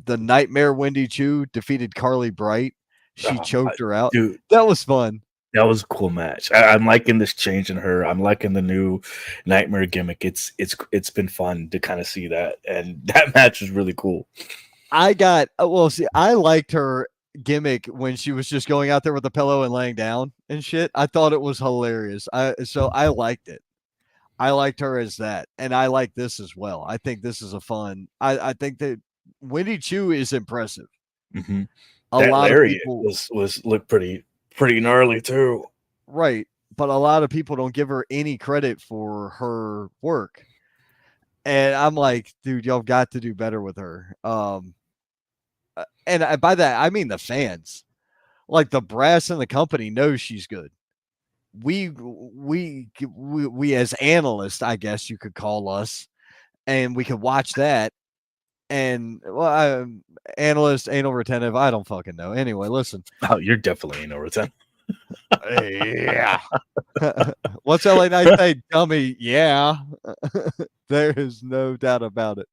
The Nightmare Wendy Chu defeated Carly Bright. She Uh, choked her out. dude, That was fun. That was a cool match. I'm liking this change in her. I'm liking the new nightmare gimmick. It's been fun to kind of see that, and that match was really cool. I got well. See, I liked her gimmick when she was just going out there with a pillow and laying down and shit. I thought it was hilarious. I liked it. I liked her as that, and I like this as well. I think this is a fun. I think that Wendy Chu is impressive. Hmm. A That lot of lariat people, was looked pretty gnarly too. right? But a lot of people don't give her any credit for her work, and I'm like, dude, y'all got to do better with her. And by that I mean the fans, like the brass in the company knows she's good. We as analysts, I guess you could call us, and we could watch that. And well, analyst, anal retentive, I don't fucking know. Anyway, listen. Oh, you're definitely in overtime. Yeah. What's LA Knight say? Dummy. Yeah. There is no doubt about it.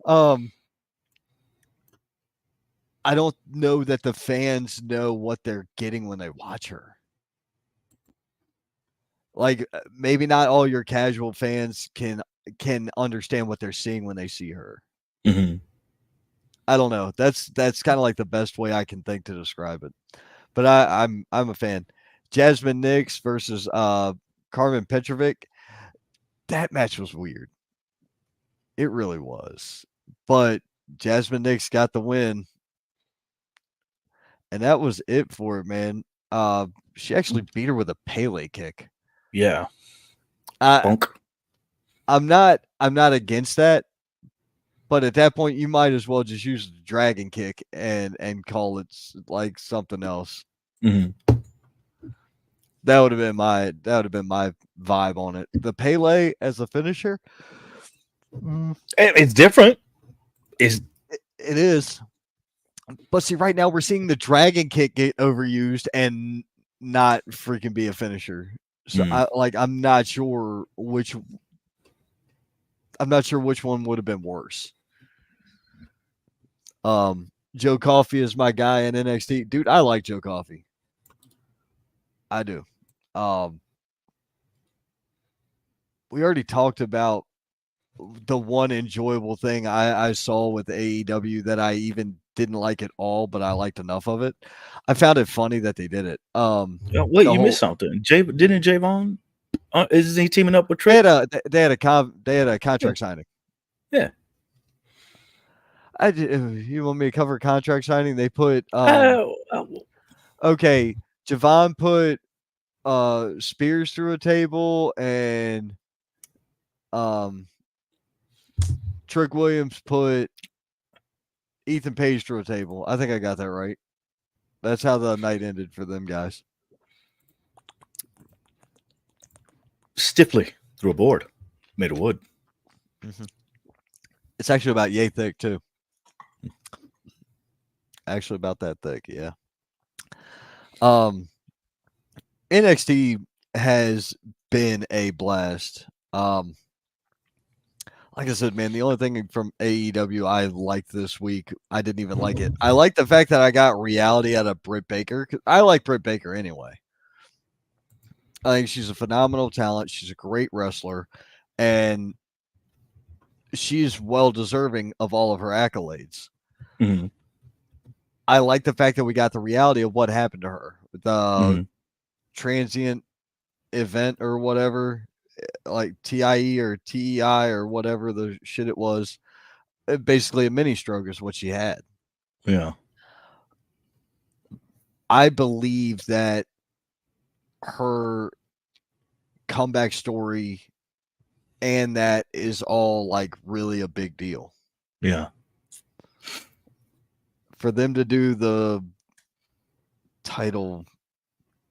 Um, I don't know that the fans know what they're getting when they watch her. Like maybe not all your casual fans can understand what they're seeing when they see her. Hmm. I don't know. That's kind of like the best way I can think to describe it. But I'm a fan. Jasmine Nix versus Carmen Petrovic. That match was weird. It really was. But Jasmine Nix got the win, and that was it for it, man. She actually beat her with a Pele kick. Yeah, I bunk. I'm not against that, but at that point you might as well just use the dragon kick and call it like something else. Hmm. That would have been my vibe on it. The Pele as a finisher, It's different. It's it is. But see, right now we're seeing the dragon kick get overused and not freaking be a finisher. So mm, I'm not sure which one would have been worse. Joe Coffey is my guy in NXT. Dude, I like Joe Coffey. I do. Um, we already talked about the one enjoyable thing I saw with AEW that I even didn't like at all, but I liked enough of it. I found it funny that they did it. oh, wait, The you missed whole something. Didn't Javon? Is he teaming up with they had Trick? a Yeah, contract signing. yeah. You want me to cover contract signing? They put Uh, okay, Javon put Spears through a table and um Trick Williams put Ethan Page through a table. I think I got that right. That's how the night ended for them guys. stiffly through a board made of wood. Mm-hmm. It's actually about yay thick too. Actually about that thick, yeah. Um NXT has been a blast. Like I said, man, the only thing from AEW I liked this week, I didn't even like it. I like the fact that I got reality out of Britt Baker. I like Britt Baker anyway. I think she's a phenomenal talent. She's a great wrestler, and she's well deserving of all of her accolades. Hmm. I like the fact that we got the reality of what happened to her. The Hmm. transient event or whatever, like TIE or TEI or whatever the shit it was. Basically, a mini stroke is what she had. Yeah. I believe that her comeback story and that is all like really a big deal. Yeah. For them to do the title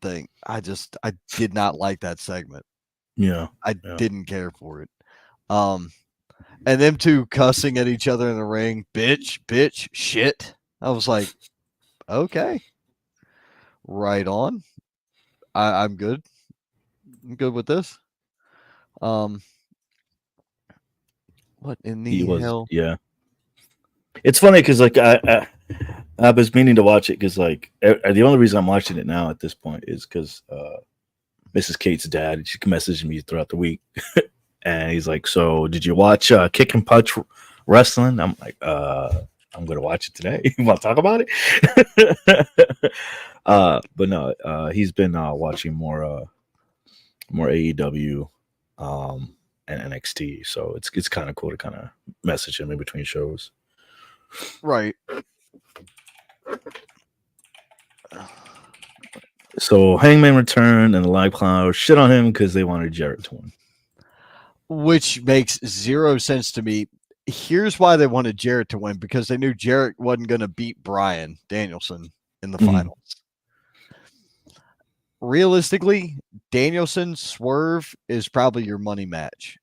thing, I did not like that segment. Yeah. I Yeah. didn't care for it. Um and them two cussing at each other in the ring, bitch, shit. I was like, okay, right on. I'm good. I'm good with this. Um, what in He the was. hell? Yeah. It's funny because like I was meaning to watch it because, like, the only reason I'm watching it now at this point is because Mrs. Kate's dad, she messaged me throughout the week, and he's like, "So, did you watch Kick and Punch Wrestling?" I'm like, I'm gonna watch it today. You want to talk about it? But no, he's been watching more AEW and NXT, so it's kind of cool to kind of message him in between shows. Right. So Hangman returned and the Live Cloud shit on him because they wanted Jarrett to win. Which makes zero sense to me. Here's why they wanted Jarrett to win, because they knew Jarrett wasn't going to beat Bryan Danielson in the finals. Realistically, Danielson Swerve is probably your money match.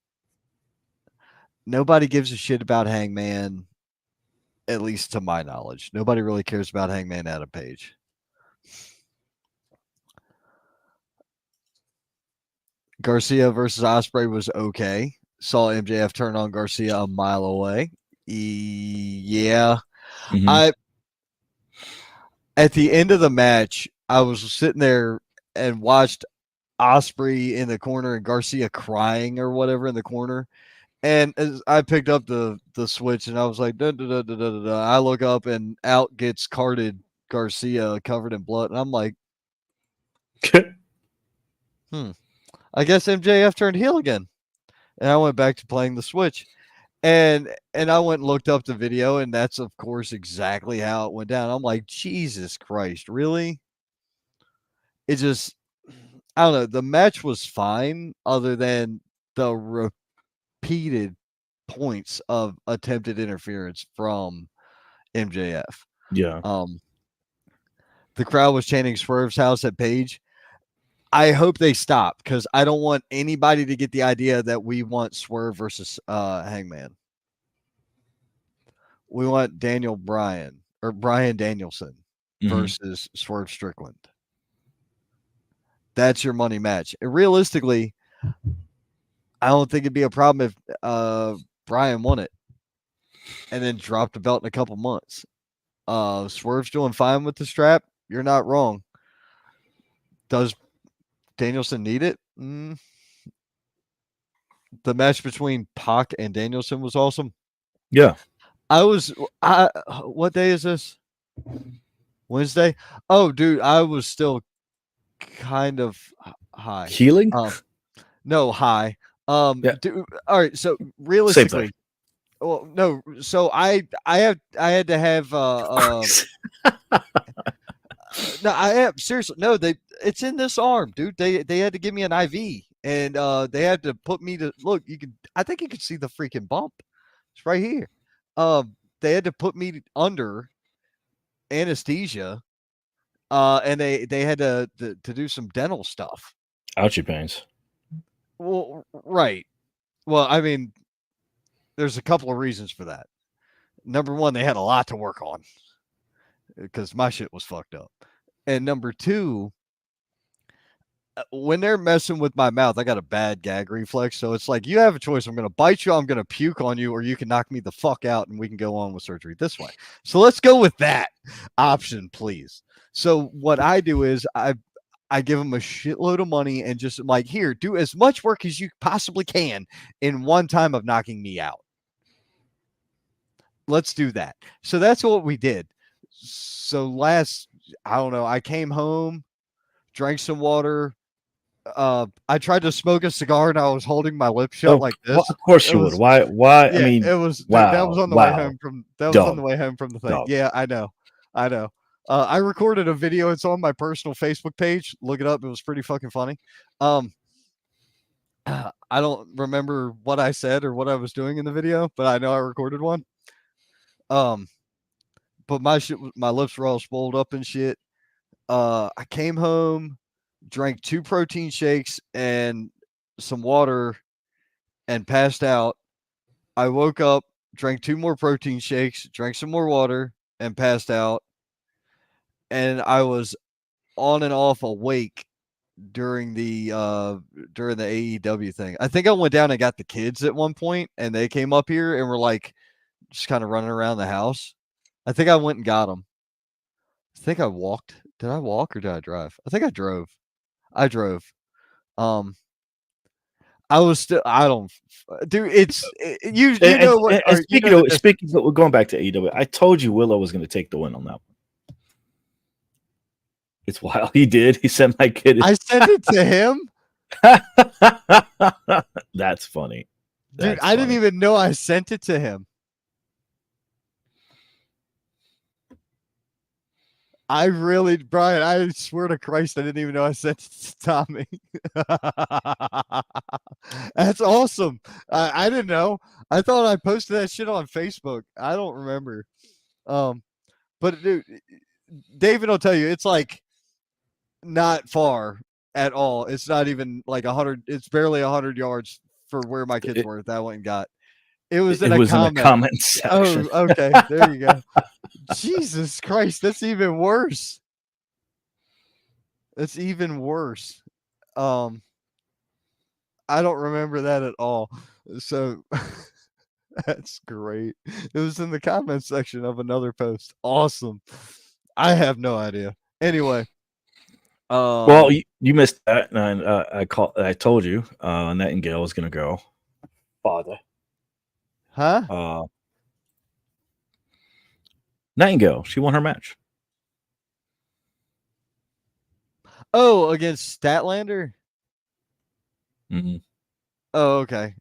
Nobody gives a shit about Hangman, at least to my knowledge. Nobody really cares about Hangman Adam Page. Garcia versus Ospreay was okay. Saw MJF turn on Garcia a mile away. Yeah. Mm-hmm. At the end of the match, I was sitting there and watched Ospreay in the corner and Garcia crying or whatever in the corner. And as I picked up the switch and I was like, da, da, da, da, da, da. I look up and out gets carted Garcia covered in blood. And I'm like, I guess MJF turned heel again. And I went back to playing the Switch. And I went and looked up the video, and that's of course exactly how it went down. I'm like, Jesus Christ, really? It just, I don't know. The match was fine, other than the repeated points of attempted interference from MJF. Yeah. The crowd was chanting Swerve's house at Page. I hope they stop, because I don't want anybody to get the idea that we want Swerve versus Hangman. We want Daniel Bryan or Bryan Danielson versus Swerve Strickland. That's your money match. And realistically, I don't think it'd be a problem if Bryan won it and then dropped the belt in a couple months. Swerve's doing fine with the strap. You're not wrong. Does Danielson need it? The match between Pac and Danielson was awesome. Yeah. What day is this? Wednesday? Oh, dude, I was still kind of high. Healing? No, high. Yeah. Dude, all right, so realistically, well, no, so I had to have no, I have seriously no, it's in this arm, dude. They had to give me an IV, and they had to put me to look. I think you could see the freaking bump. It's right here. They had to put me under anesthesia, and they had to do some dental stuff. Ouchie pains. Well, right. Well, I mean, there's a couple of reasons for that. Number one, they had a lot to work on because my shit was fucked up. And number two, when they're messing with my mouth, I got a bad gag reflex. So it's like, you have a choice. I'm going to bite you, I'm going to puke on you, or you can knock me the fuck out and we can go on with surgery this way. So let's go with that option, please. So what I do is I give them a shitload of money and just like, here, do as much work as you possibly can in one time of knocking me out. Let's do that. So that's what we did. So I don't know, I came home, drank some water. I tried to smoke a cigar and I was holding my lips shut like this. Of course you would. Why? Yeah, I mean, it was wow. That was on the way home from on the way home from the thing. Dumb. Yeah, I know. I recorded a video. It's on my personal Facebook page. Look it up. It was pretty fucking funny. I don't remember what I said or what I was doing in the video, but I know I recorded one. But my lips were all swelled up and shit. I came home, drank 2 protein shakes and some water, and passed out. I woke up, drank 2 more protein shakes, drank some more water, and passed out. And I was on and off awake during the AEW thing. I think I went down and got the kids at one point, and they came up here and were like just kind of running around the house. I think I went and got them. I think I walked. Did I walk or did I drive? I think I drove. I drove. Um, I was still. I don't, dude. You know what? And Or you know the speaking of, we're going back to AEW. I told you Willow was going to take the win on that one. It's wild. He did. He sent my kid. I sent it to him, That's funny. dude. That's I didn't funny. even know I sent it to him. I really, Brian. I swear to Christ, I didn't even know I sent it to Tommy. That's awesome. I didn't know. I thought I posted that shit on Facebook. I don't remember. But dude, David will tell you it's like not far at all. It's not even like 100. It's barely 100 yards for where my kids were. That I went and got. It was in It a was in the comment. comment section. Oh, okay. There you go. Jesus Christ, that's even worse. That's even worse. I don't remember that at all. So that's great. It was in the comment section of another post. Awesome. I have no idea. Anyway, Well, you missed that, and I told you Nightingale was going to go. Father, huh? Nightingale, she won her match. Oh, against Statlander? Mm-hmm. Oh, okay.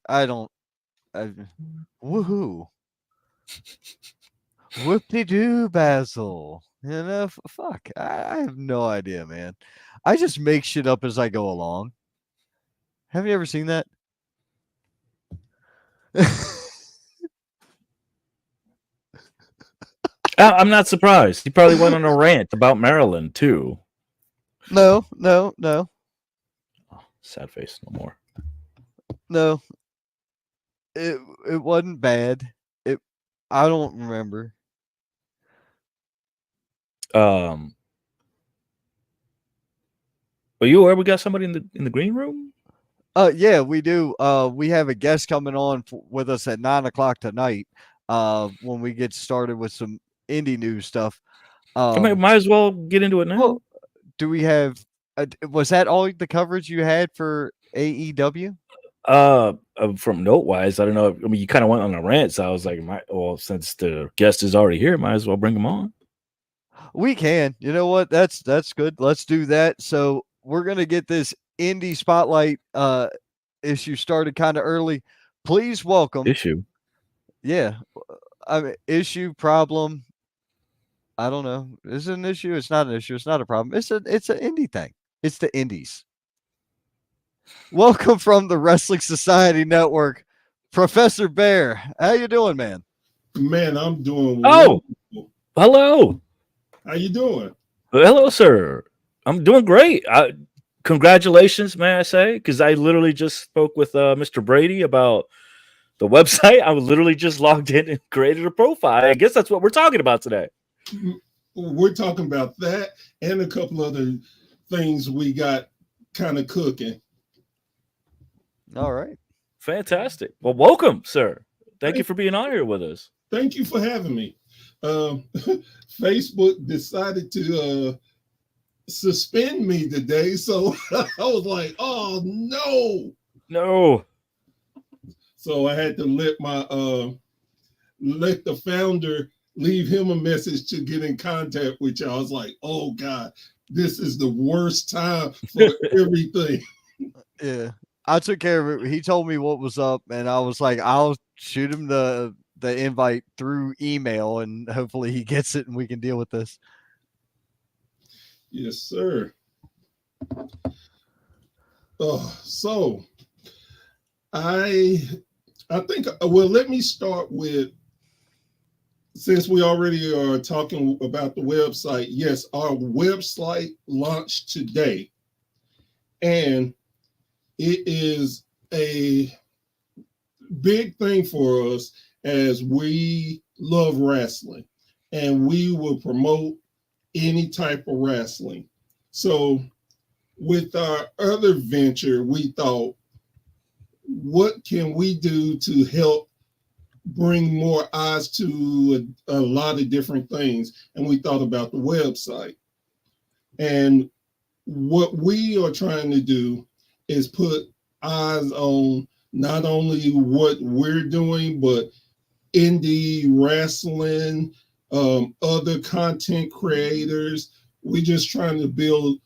Woohoo. Whoop-de-doo, Basil. You know, fuck. I have no idea, man. I just make shit up as I go along. Have you ever seen that? I'm not surprised. He probably went on a rant about Maryland too. No. Oh, sad face, no more. No. It wasn't bad. I don't remember. Are you aware we got somebody in the green room? Yeah, we do. We have a guest coming on with us at 9:00 tonight. When we get started with some indie news stuff. I mean, might as well get into it now. Well, do we have? Was that all the coverage you had for AEW? From note wise, I don't know. I mean, you kind of went on a rant, so I was like, since the guest is already here, might as well bring him on. We can. You know what? That's good. Let's do that. So we're gonna get this indie spotlight issue started kind of early. Please welcome Issue. Yeah, I mean issue problem. I don't know. Is it an issue? It's not an issue. It's not a problem. It's an indie thing. It's the indies. Welcome from the Wrestling Society Network, Professor Bear. How you doing, man? Man, I'm doing wonderful. Hello. How you doing? Hello, sir. I'm doing great. Congratulations, may I say? Because I literally just spoke with Mr. Brady about the website. I was literally just logged in and created a profile. I guess that's what we're talking about today. We're talking about that and a couple other things we got kind of cooking. All right. Fantastic. Well, welcome, sir. Thank you for being on here with us. Thank you for having me. Facebook decided to suspend me today, so I was like, oh no. So I had to let the founder leave him a message to get in contact with you. I was like, oh God, this is the worst time for everything. Yeah, I took care of it. He told me what was up, and I was like, I'll shoot him the invite through email, and hopefully he gets it, and we can deal with this. Yes, sir. So I think, well, let me start with, since we already are talking about the website, yes, our website launched today, and it is a big thing for us as we love wrestling, and we will promote any type of wrestling. So with our other venture, we thought, what can we do to help bring more eyes to a lot of different things. And we thought about the website. And what we are trying to do is put eyes on not only what we're doing, but indie wrestling, other content creators. We're just trying to build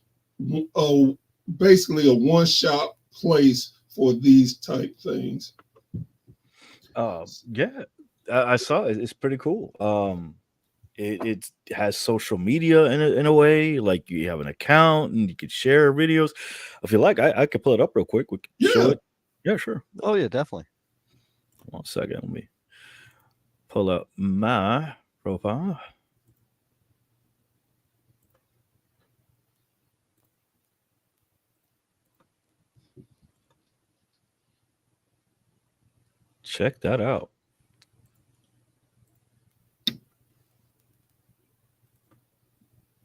basically a one-shop place for these type things. Yeah, I saw it. It's pretty cool. It has social media in a way, like you have an account and you can share videos. If you like, I could pull it up real quick. We can show it. Yeah, sure. Oh yeah, definitely. 1 second. Let me pull up my profile. Check that out.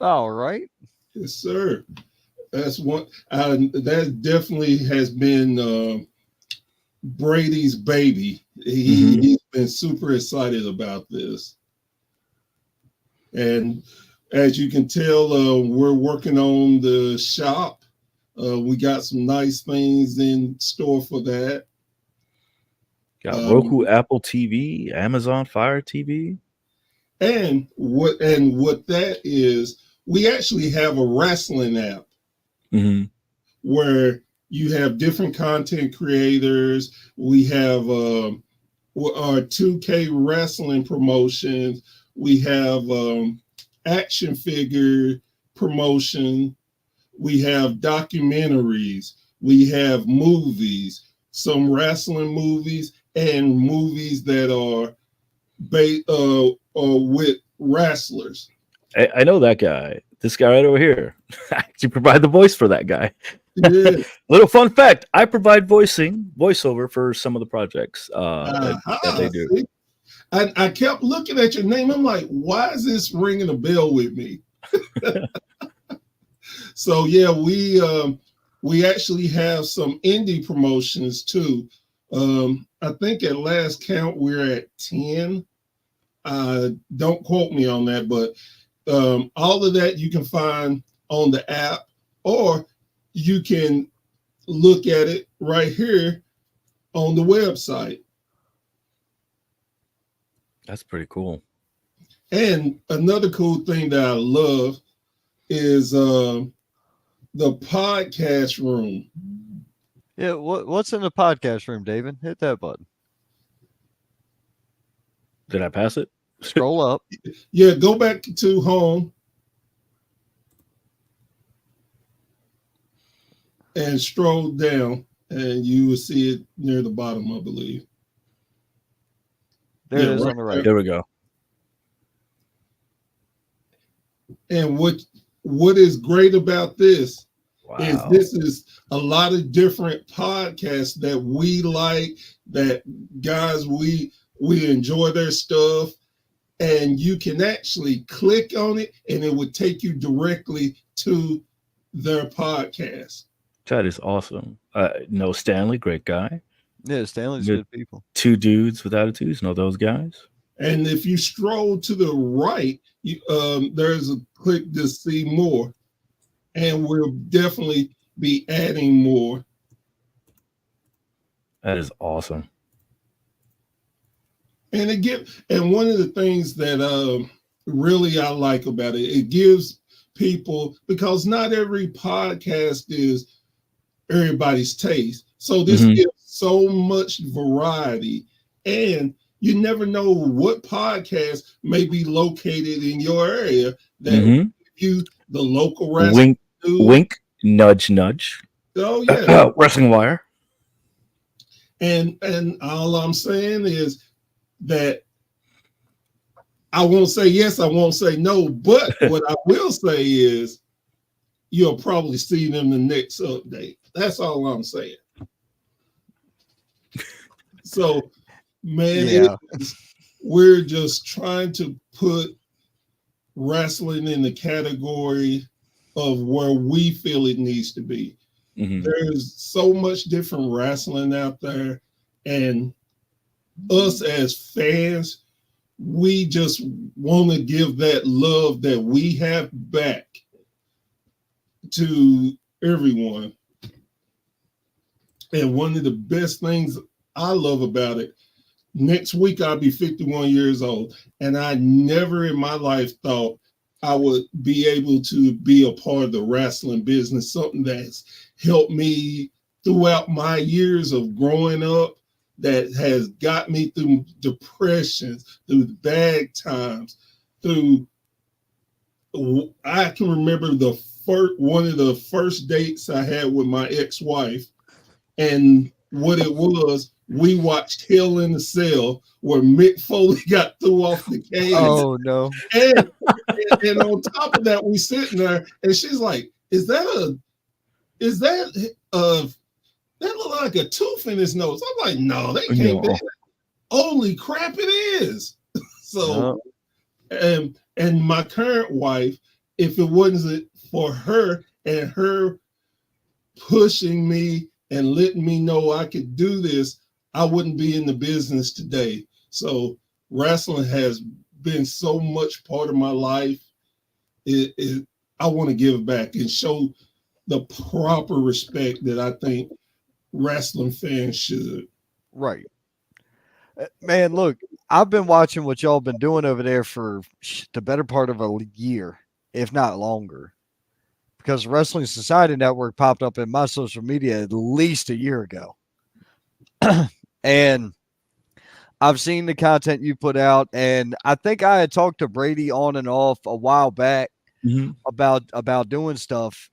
All right. Yes, sir. That's one. That definitely has been Brady's baby. He's been super excited about this. And as you can tell, we're working on the shop. We got some nice things in store for that. Got Roku, Apple TV, Amazon Fire TV. And what that is, we actually have a wrestling app where you have different content creators. We have our 2K wrestling promotions. We have action figure promotion. We have documentaries. We have movies, some wrestling movies, and movies that are with wrestlers. I know that guy. This guy right over here. I actually provide the voice for that guy. Yeah. Little fun fact: I provide voiceover for some of the projects that they do. See? I kept looking at your name. I'm like, why is this ringing a bell with me? So yeah, we actually have some indie promotions too. I think at last count we're at 10. Don't quote me on that, but all of that you can find on the app, or you can look at it right here on the website. That's pretty cool. And another cool thing that I love is the podcast room. Yeah, what's in the podcast room, David? Hit that button. Did I pass it? Scroll up. Yeah, go back to home and scroll down, and you will see it near the bottom, I believe. There it is on the right. There we go. And what is great about this is this is a lot of different podcasts that we like, that guys we enjoy their stuff, and you can actually click on it and it would take you directly to their podcast. That is awesome. No, Stanley, great guy. Yeah, Stanley's good people. Two dudes with attitudes, know those guys. And if you stroll to the right, there's a click to see more, and we'll definitely be adding more. That is awesome. And one of the things that really I like about it, it gives people, because not every podcast is everybody's taste. So this gives so much variety, and you never know what podcast may be located in your area that you, the local wrestling wink, nudge, nudge. Oh yeah, Wrestling Wire. And all I'm saying is that I won't say yes, I won't say no, but what I will say is you'll probably see them the next update. That's all I'm saying. So, man, we're just trying to put wrestling in the category of where we feel it needs to be. There's so much different wrestling out there, and us as fans, we just want to give that love that we have back to everyone. And one of the best things I love about it, next week I'll be 51 years old. And I never in my life thought I would be able to be a part of the wrestling business, something that's helped me throughout my years of growing up, that has got me through depressions, through bad times, through I can remember the first one of the first dates I had with my ex-wife, and what it was, we watched Hell in the Cell where Mick Foley got threw off the cage. Oh no. And on top of that, we sitting there and she's like, is that that look like a tooth in his nose? I'm like, no, they can't be. Holy crap, it is. So and my current wife, if it wasn't for her and her pushing me and letting me know I could do this, I wouldn't be in the business today. So wrestling has been so much part of my life. I want to give back and show the proper respect that I think wrestling fans should. Right. Man, look, I've been watching what y'all been doing over there for the better part of a year, if not longer. Because Wrestling Society Network popped up in my social media at least a year ago. And I've seen the content you put out, and I think I had talked to Brady on and off a while back about doing stuff.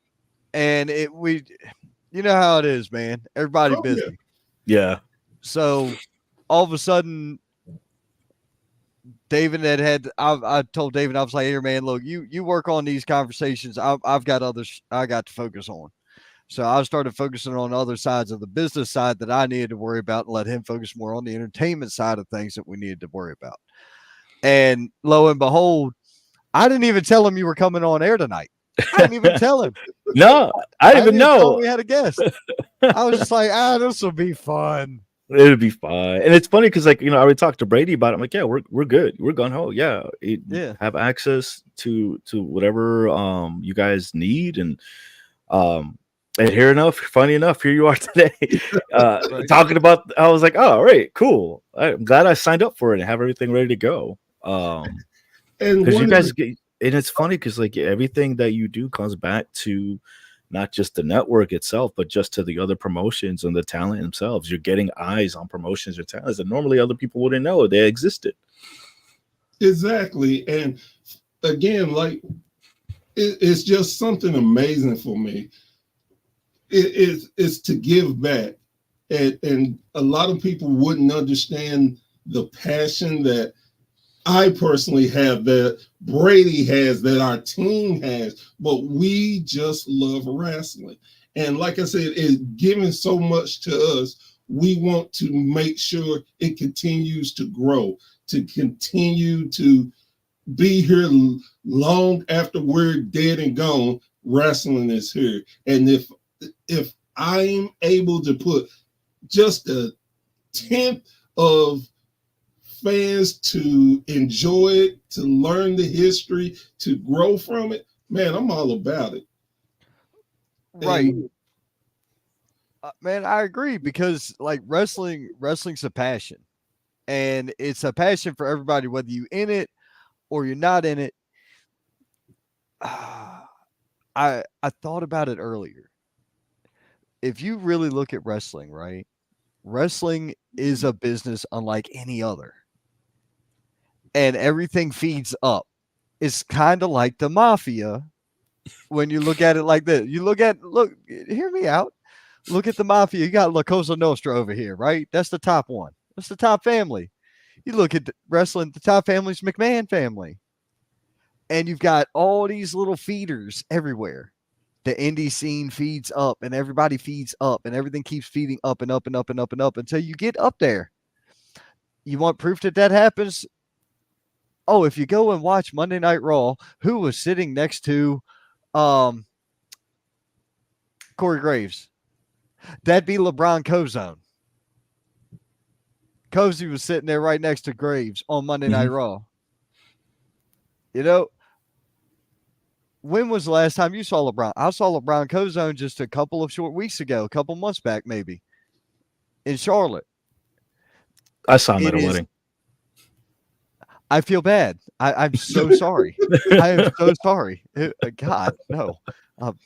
And you know how it is, man. Everybody busy. Yeah. So all of a sudden, David I told David, I was like, here, man, look, you work on these conversations. I've got others I got to focus on. So I started focusing on other sides of the business side that I needed to worry about, and let him focus more on the entertainment side of things that we needed to worry about. And lo and behold, I didn't even tell him you were coming on air tonight. I didn't even tell him. No, I didn't even know. We had a guest. I was just like, this will be fun. It'll be fine. And it's funny because, like, I already talked to Brady about it. I'm like, yeah, we're good. We're gung ho. Yeah. Have access to whatever you guys need. And funny enough, here you are today. Right. Talking about, I was like, oh, all right, cool. I'm glad I signed up for it and have everything ready to go. And because you guys get, and it's funny because, like, everything that you do comes back to not just the network itself, but just to the other promotions and the talent themselves. You're getting eyes on promotions or talents that normally other people wouldn't know they existed. Exactly. And again, like, it's just something amazing for me. It's to give back. And a lot of people wouldn't understand the passion that I personally have, that Brady has, that our team has, but we just love wrestling. And like I said, it's giving so much to us. We want to make sure it continues to grow, to continue to be here long after we're dead and gone. Wrestling is here. And if I'm able to put just a tenth of fans to enjoy it, to learn the history, to grow from it, man, I'm all about it. Right. Man, I agree, because like wrestling's a passion, and it's a passion for everybody, whether you in it or you're not in it. I thought about it earlier. If you really look at wrestling, right? Wrestling is a business unlike any other. And everything feeds up. It's kind of like the mafia when you look at it like this. Hear me out. Look at the mafia. You got La Cosa Nostra over here, right? That's the top one. That's the top family. You look at wrestling, the top family's McMahon family. And you've got all these little feeders everywhere. The indie scene feeds up, and everybody feeds up, and everything keeps feeding up and up and up and up and up until you get up there. You want proof that happens? Oh, if you go and watch Monday Night Raw, who was sitting next to Corey Graves? That'd be LeBron Cozone. Cozy was sitting there right next to Graves on Monday Night Mhm. Raw. You know, when was the last time you saw LeBron? I saw LeBron Cozone just a couple of short weeks ago, a couple months back, maybe in Charlotte. I saw him It at a is. wedding. I feel bad. I'm so sorry. I am so sorry. God, no. Um,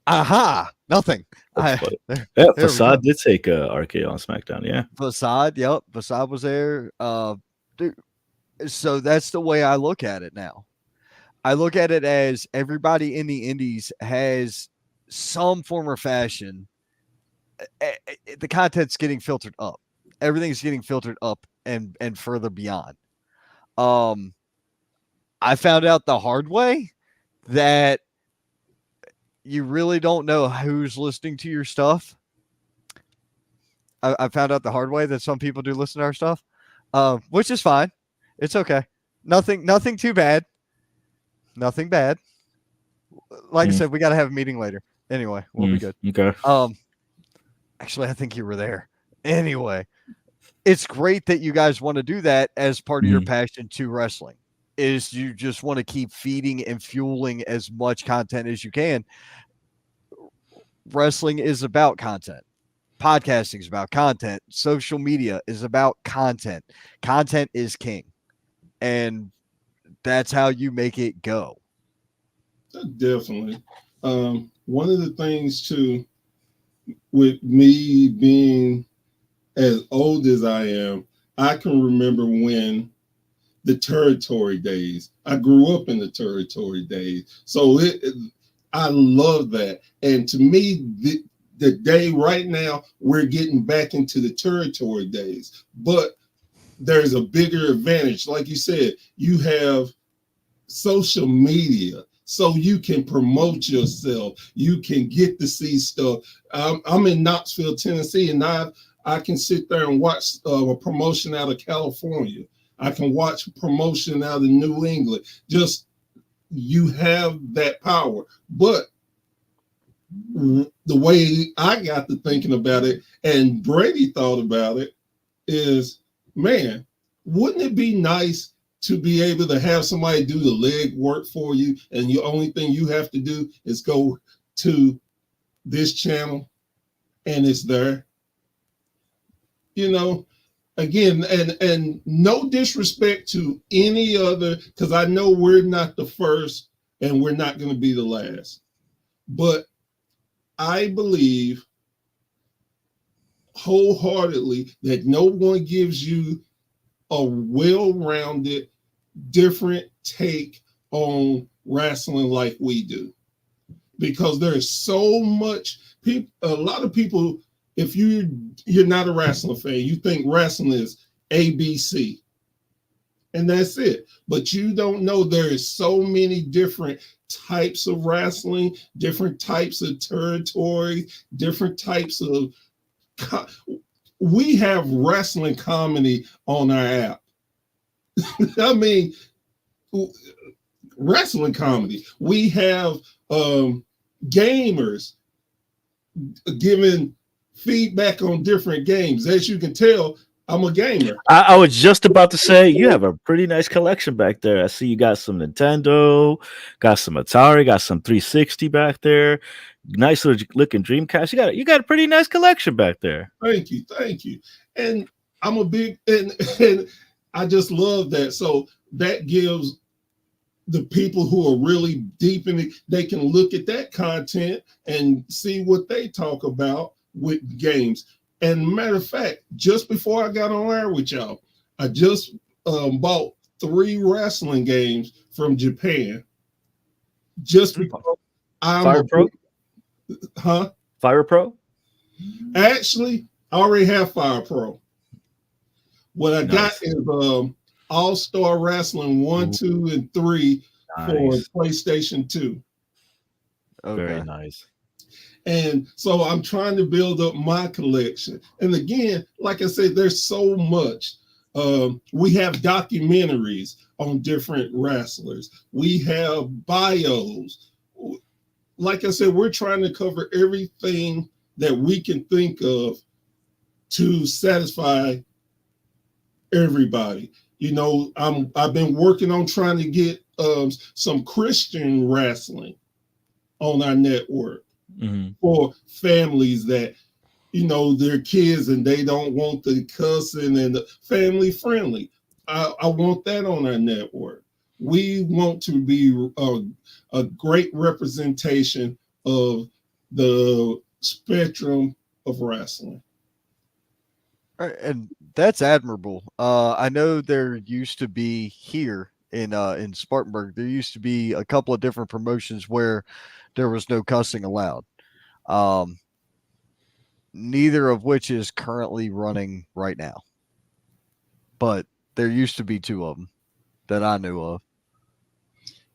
aha, nothing. That's funny. There, Yeah, there we go. Facade did take a RKO on SmackDown. Yeah. Facade, yep. Facade was there. Dude, so that's the way I look at it now. I look at it as everybody in the indies has some form or fashion. The content's getting filtered up. Everything's getting filtered up and further beyond. Um, I found out the hard way that you really don't know who's listening to your stuff. I found out the hard way that some people do listen to our stuff, which is fine. It's okay. Nothing too bad. Nothing bad. Like I Mm, said, we got to have a meeting later. Anyway, we'll be good. okay. Actually, I think you were there. Anyway, it's great that you guys want to do that as part of your Mm, passion to wrestling. Is you just want to keep feeding and fueling as much content as you can. Wrestling is about content. Podcasting is about content. Social media is about content. Content is king. And that's how you make it go. Definitely. One of the things too, with me being as old as I am, I can remember when the territory days. I grew up in the territory days, so I love that. And to me, the day right now, we're getting back into the territory days, but there's a bigger advantage. Like you said, you have social media, so you can promote yourself. You can get to see stuff. I'm in Knoxville, Tennessee, and I can sit there and watch a promotion out of California. I can watch promotion out of New England. Just you have that power. But the way I got to thinking about it, and Brady thought about it, is, man, wouldn't it be nice to be able to have somebody do the leg work for you, and the only thing you have to do is go to this channel and it's there? You know, again, and no disrespect to any other, because I know we're not the first and we're not going to be the last, but I believe wholeheartedly that no one gives you a well-rounded, different take on wrestling like we do, because there's so much people. A lot of people, if you're not a wrestling fan, you think wrestling is ABC, and that's it. But you don't know there is so many different types of wrestling, different types of territory, different types of. We have wrestling comedy on our app. I mean, wrestling comedy. We have gamers giving feedback on different games. As you can tell, I'm a gamer. I was just about to say you have a pretty nice collection back there. I see you got some Nintendo, got some Atari, got some 360 back there. Nice looking Dreamcast. You got a pretty nice collection back there. Thank you. And I'm a big and I just love that. So that gives the people who are really deep in it, they can look at that content and see what they talk about with games. And matter of fact, just before I got on air with y'all, I just bought 3 wrestling games from Japan. Just because I'm Fire Pro? Huh? Fire Pro? Actually, I already have Fire Pro. What I got is All-Star Wrestling 1, 2, and 3 for PlayStation 2. Okay. Very nice. And so I'm trying to build up my collection. And again, like I said, there's so much. We have documentaries on different wrestlers. We have bios. Like I said, we're trying to cover everything that we can think of to satisfy everybody. You know, I've been working on trying to get some Christian wrestling on our network for families that, you know, their kids and they don't want the cussing and the family friendly. I want that on our network. We want to be a great representation of the spectrum of wrestling. And that's admirable. I know there used to be here in Spartanburg. There used to be a couple of different promotions where there was no cussing allowed. Um, Neither of which is currently running right now. But there used to be two of them that I knew of.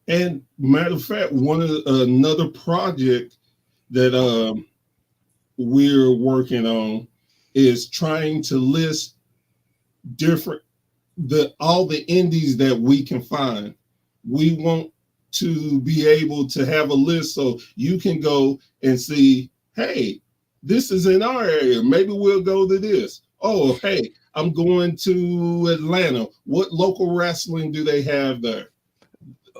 And matter of fact, another project that we're working on is trying to list different all the indies that we can find. We want to be able to have a list so you can go and see, hey, this is in our area. Maybe we'll go to this. Oh, hey, I'm going to Atlanta. What local wrestling do they have there?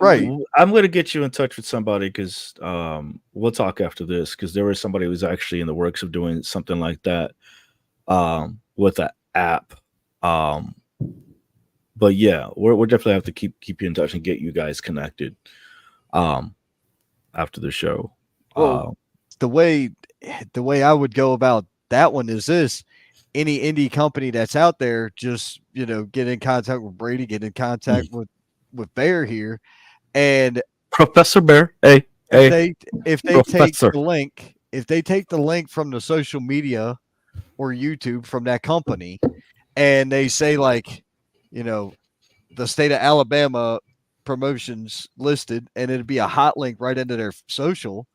Right. I'm going to get you in touch with somebody because we'll talk after this, because there was somebody who was actually in the works of doing something like that with an app. But yeah, we're definitely have to keep you in touch and get you guys connected after the show. Well, the way I would go about that one is this: any indie company that's out there, just get in contact with Brady, get in contact with Bear here, and Professor Bear, if they take Professor. the link from the social media or YouTube from that company, and they say like, the state of Alabama promotions listed, and it'd be a hot link right into their social.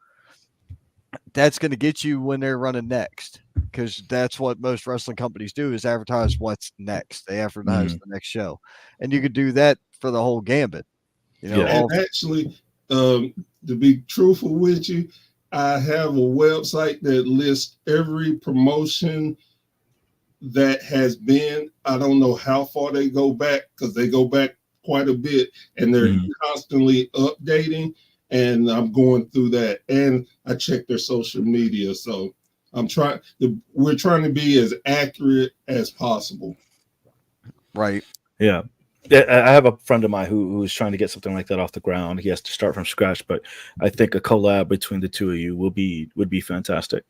That's going to get you when they're running next, because that's what most wrestling companies do, is advertise what's next. They advertise the next show, and you could do that for the whole gambit. And actually, to be truthful with you, I have a website that lists every promotion that has been. I don't know how far they go back, because they go back quite a bit, and they're constantly updating. And I'm going through that, and I check their social media. So we're trying to be as accurate as possible. Right. Yeah. I have a friend of mine who's trying to get something like that off the ground. He has to start from scratch, but I think a collab between the two of you would be fantastic.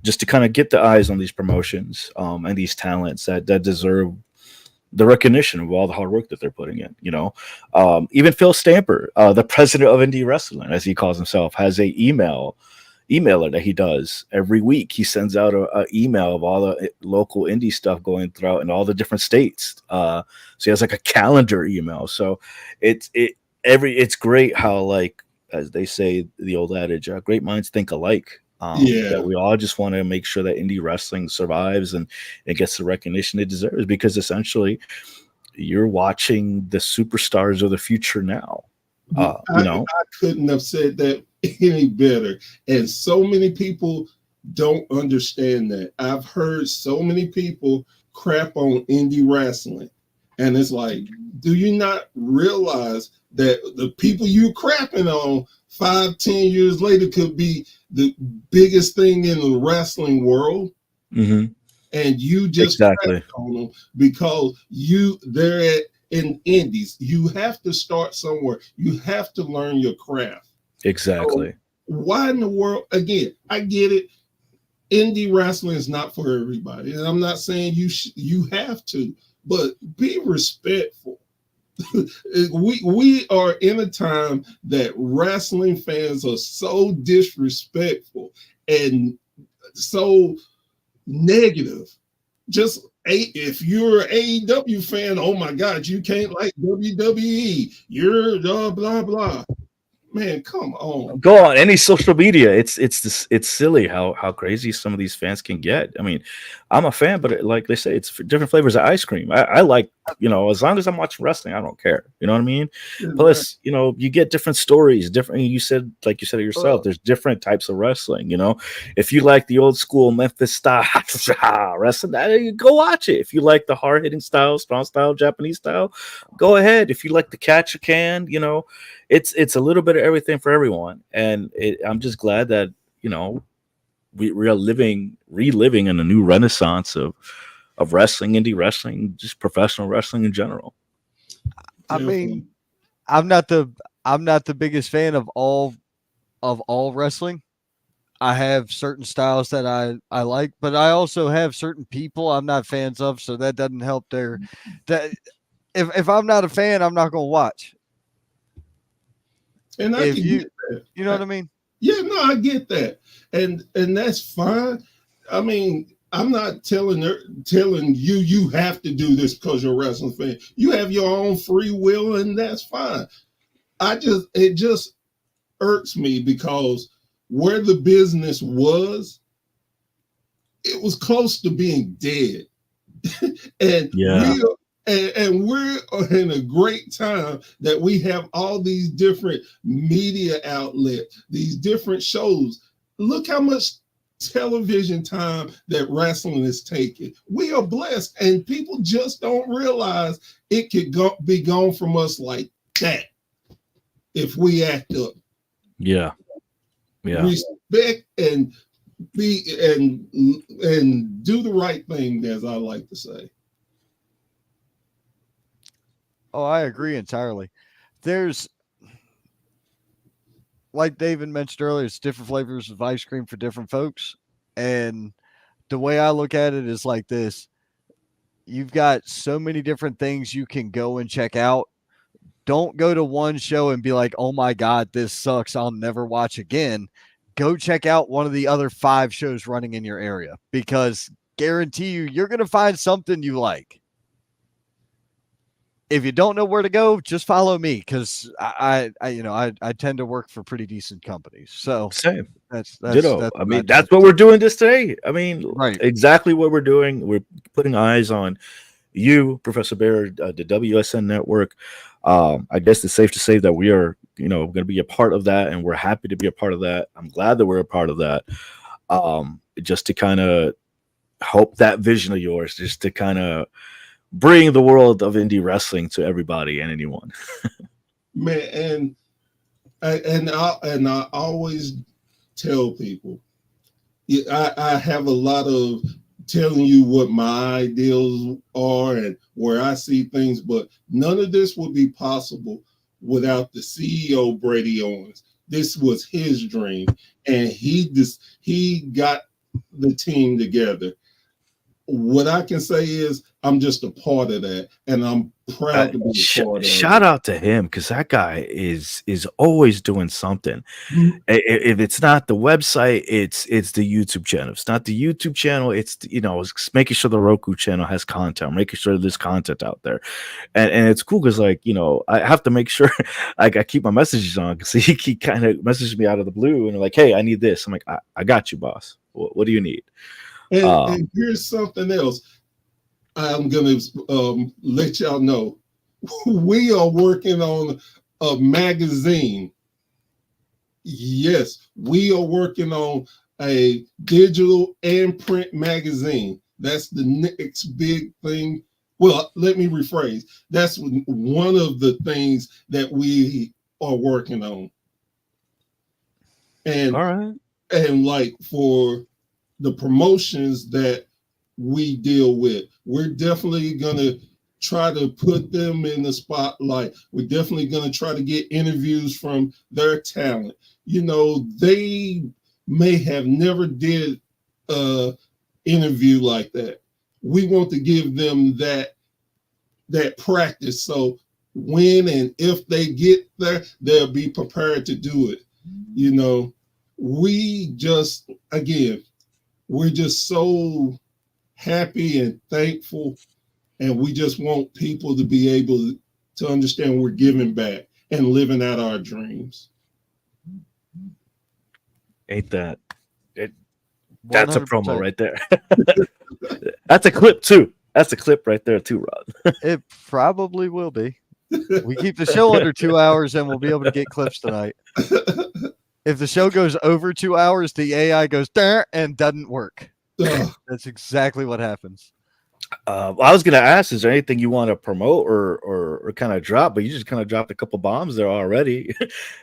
Just to kind of get the eyes on these promotions and these talents that deserve the recognition of all the hard work that they're putting in. Even Phil Stamper, the president of Indie Wrestling, as he calls himself, has a emailer that he does every week. He sends out a email of all the local indie stuff going throughout in all the different states. So he has like a calendar email. So it's great how, like, as they say, the old adage, great minds think alike. That we all just want to make sure that indie wrestling survives and it gets the recognition it deserves, because essentially you're watching the superstars of the future now. I couldn't have said that any better. And so many people don't understand that. I've heard so many people crap on indie wrestling. And it's like, do you not realize that the people you're crapping on 5-10 years later could be the biggest thing in the wrestling world? And you just crapped on them because they're in indies. You have to start somewhere. You have to learn your craft. Exactly. So why in the world? Again, I get it. Indie wrestling is not for everybody, and I'm not saying you have to, but be respectful. we are in a time that wrestling fans are so disrespectful and so negative. Just if you're an AEW fan, oh my God, you can't like WWE. You're blah blah blah. Man, come on. Go on any social media. It's silly how crazy some of these fans can get. I mean, I'm a fan, but like they say, it's for different flavors of ice cream. I like, as long as I'm watching wrestling, I don't care. You know what I mean? Exactly. Plus, you get different stories, different. Like you said it yourself. Oh, There's different types of wrestling. If you like the old school Memphis style wrestling, go watch it. If you like the hard hitting style, strong style, Japanese style, go ahead. If you like the catch a can, it's a little bit of everything for everyone, and I'm just glad that we are reliving in a new renaissance of wrestling, indie wrestling, just professional wrestling in general. I Definitely. mean, I'm not the I'm not the biggest fan of all wrestling. I have certain styles that I like, but I also have certain people I'm not fans of, so that doesn't help their that if I'm not a fan, I'm not gonna watch. And I If can get you that. you know what I mean? Yeah, no, I get that. And that's fine. I mean, I'm not telling you you have to do this because you're a wrestling fan. You have your own free will, and that's fine. It just irks me because where the business was, it was close to being dead. and Yeah, we are and we're in a great time that we have all these different media outlets, these different shows. Look how much television time that wrestling is taking. We are blessed, and people just don't realize it could be gone from us like that if we act up. yeah, yeah. Respect and be and do the right thing, as I like to say. Oh, I agree entirely. There's like David mentioned earlier, it's different flavors of ice cream for different folks. And the way I look at it is like this. You've got so many different things you can go and check out. Don't go to one show and be like, "Oh my god, this sucks. I'll never watch again." Go check out one of the other 5 shows running in your area because guarantee you're going to find something you like. If you don't know where to go, just follow me because I tend to work for pretty decent companies. So Same. that's Ditto. that's I what I mean, tend that's to what do. we're doing this today. I mean, Right. exactly what we're doing. We're putting eyes on you, Professor Bear, the WSN network. I guess it's safe to say that we are, going to be a part of that, and we're happy to be a part of that. I'm glad that we're a part of that. Just to kind of help that vision of yours, just to kind of bring the world of indie wrestling to everybody and anyone. Man, and I always tell people, yeah, I have a lot of telling you what my ideals are and where I see things, but none of this would be possible without the CEO Brady Owens. This was his dream, and he got the team together. What I can say is I'm just a part of that, and I'm proud to be a part of Shout it. out to him because that guy is always doing something. If it's not the website, it's the YouTube channel. If it's not the YouTube channel, it's making sure the Roku channel has content, making sure there's content out there, and it's cool because I have to make sure like I keep my messages on because he kind of messages me out of the blue and like, hey, I need this. I'm like, I got you, boss. What do you need? And here's something else. I'm gonna let y'all know. We are working on a magazine. Yes, we are working on a digital and print magazine. That's the next big thing. Well, let me rephrase. That's one of the things that we are working on. All And right. and like for the promotions that we deal with, we're definitely gonna try to put them in the spotlight. We're definitely gonna try to get interviews from their talent. They may have never did a interview like that. We want to give them that practice so when and if they get there, they'll be prepared to do it. You know, we just again, we're just so happy and thankful, and we just want people to be able to understand we're giving back and living out our dreams. Ain't that? That's a promo 100%. right there. That's a clip too. That's a clip right there too, Rod. It probably will be. We keep the show under 2 hours, and we'll be able to get clips tonight. If the show goes over 2 hours, the AI goes there and doesn't work. That's exactly what happens. Well, I was gonna ask, is there anything you want to promote or kind of drop? But you just kind of dropped a couple bombs there already.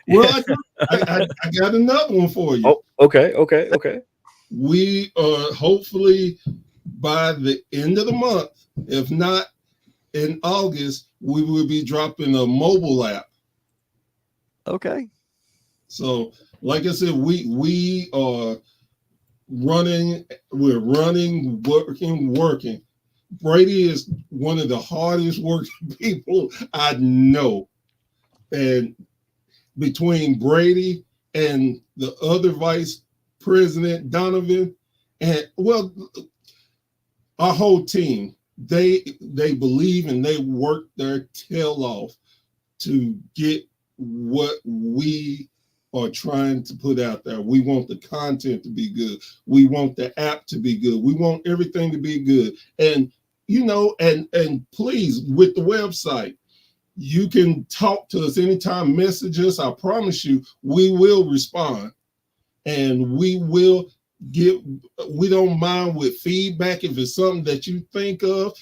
Well, I got another one for you. Oh, okay. We are hopefully by the end of the month, if not in August, we will be dropping a mobile app. Okay. So, like I said, we are running, we're running, working. Brady is one of the hardest working people I know. And between Brady and the other vice president, Donovan, and well, our whole team, they believe and they work their tail off to get what we are trying to put out there. We want the content to be good. We want the app to be good. We want everything to be good. And and please, with the website, you can talk to us anytime, message us. I promise you, we will respond. And we don't mind with feedback. If it's something that you think of,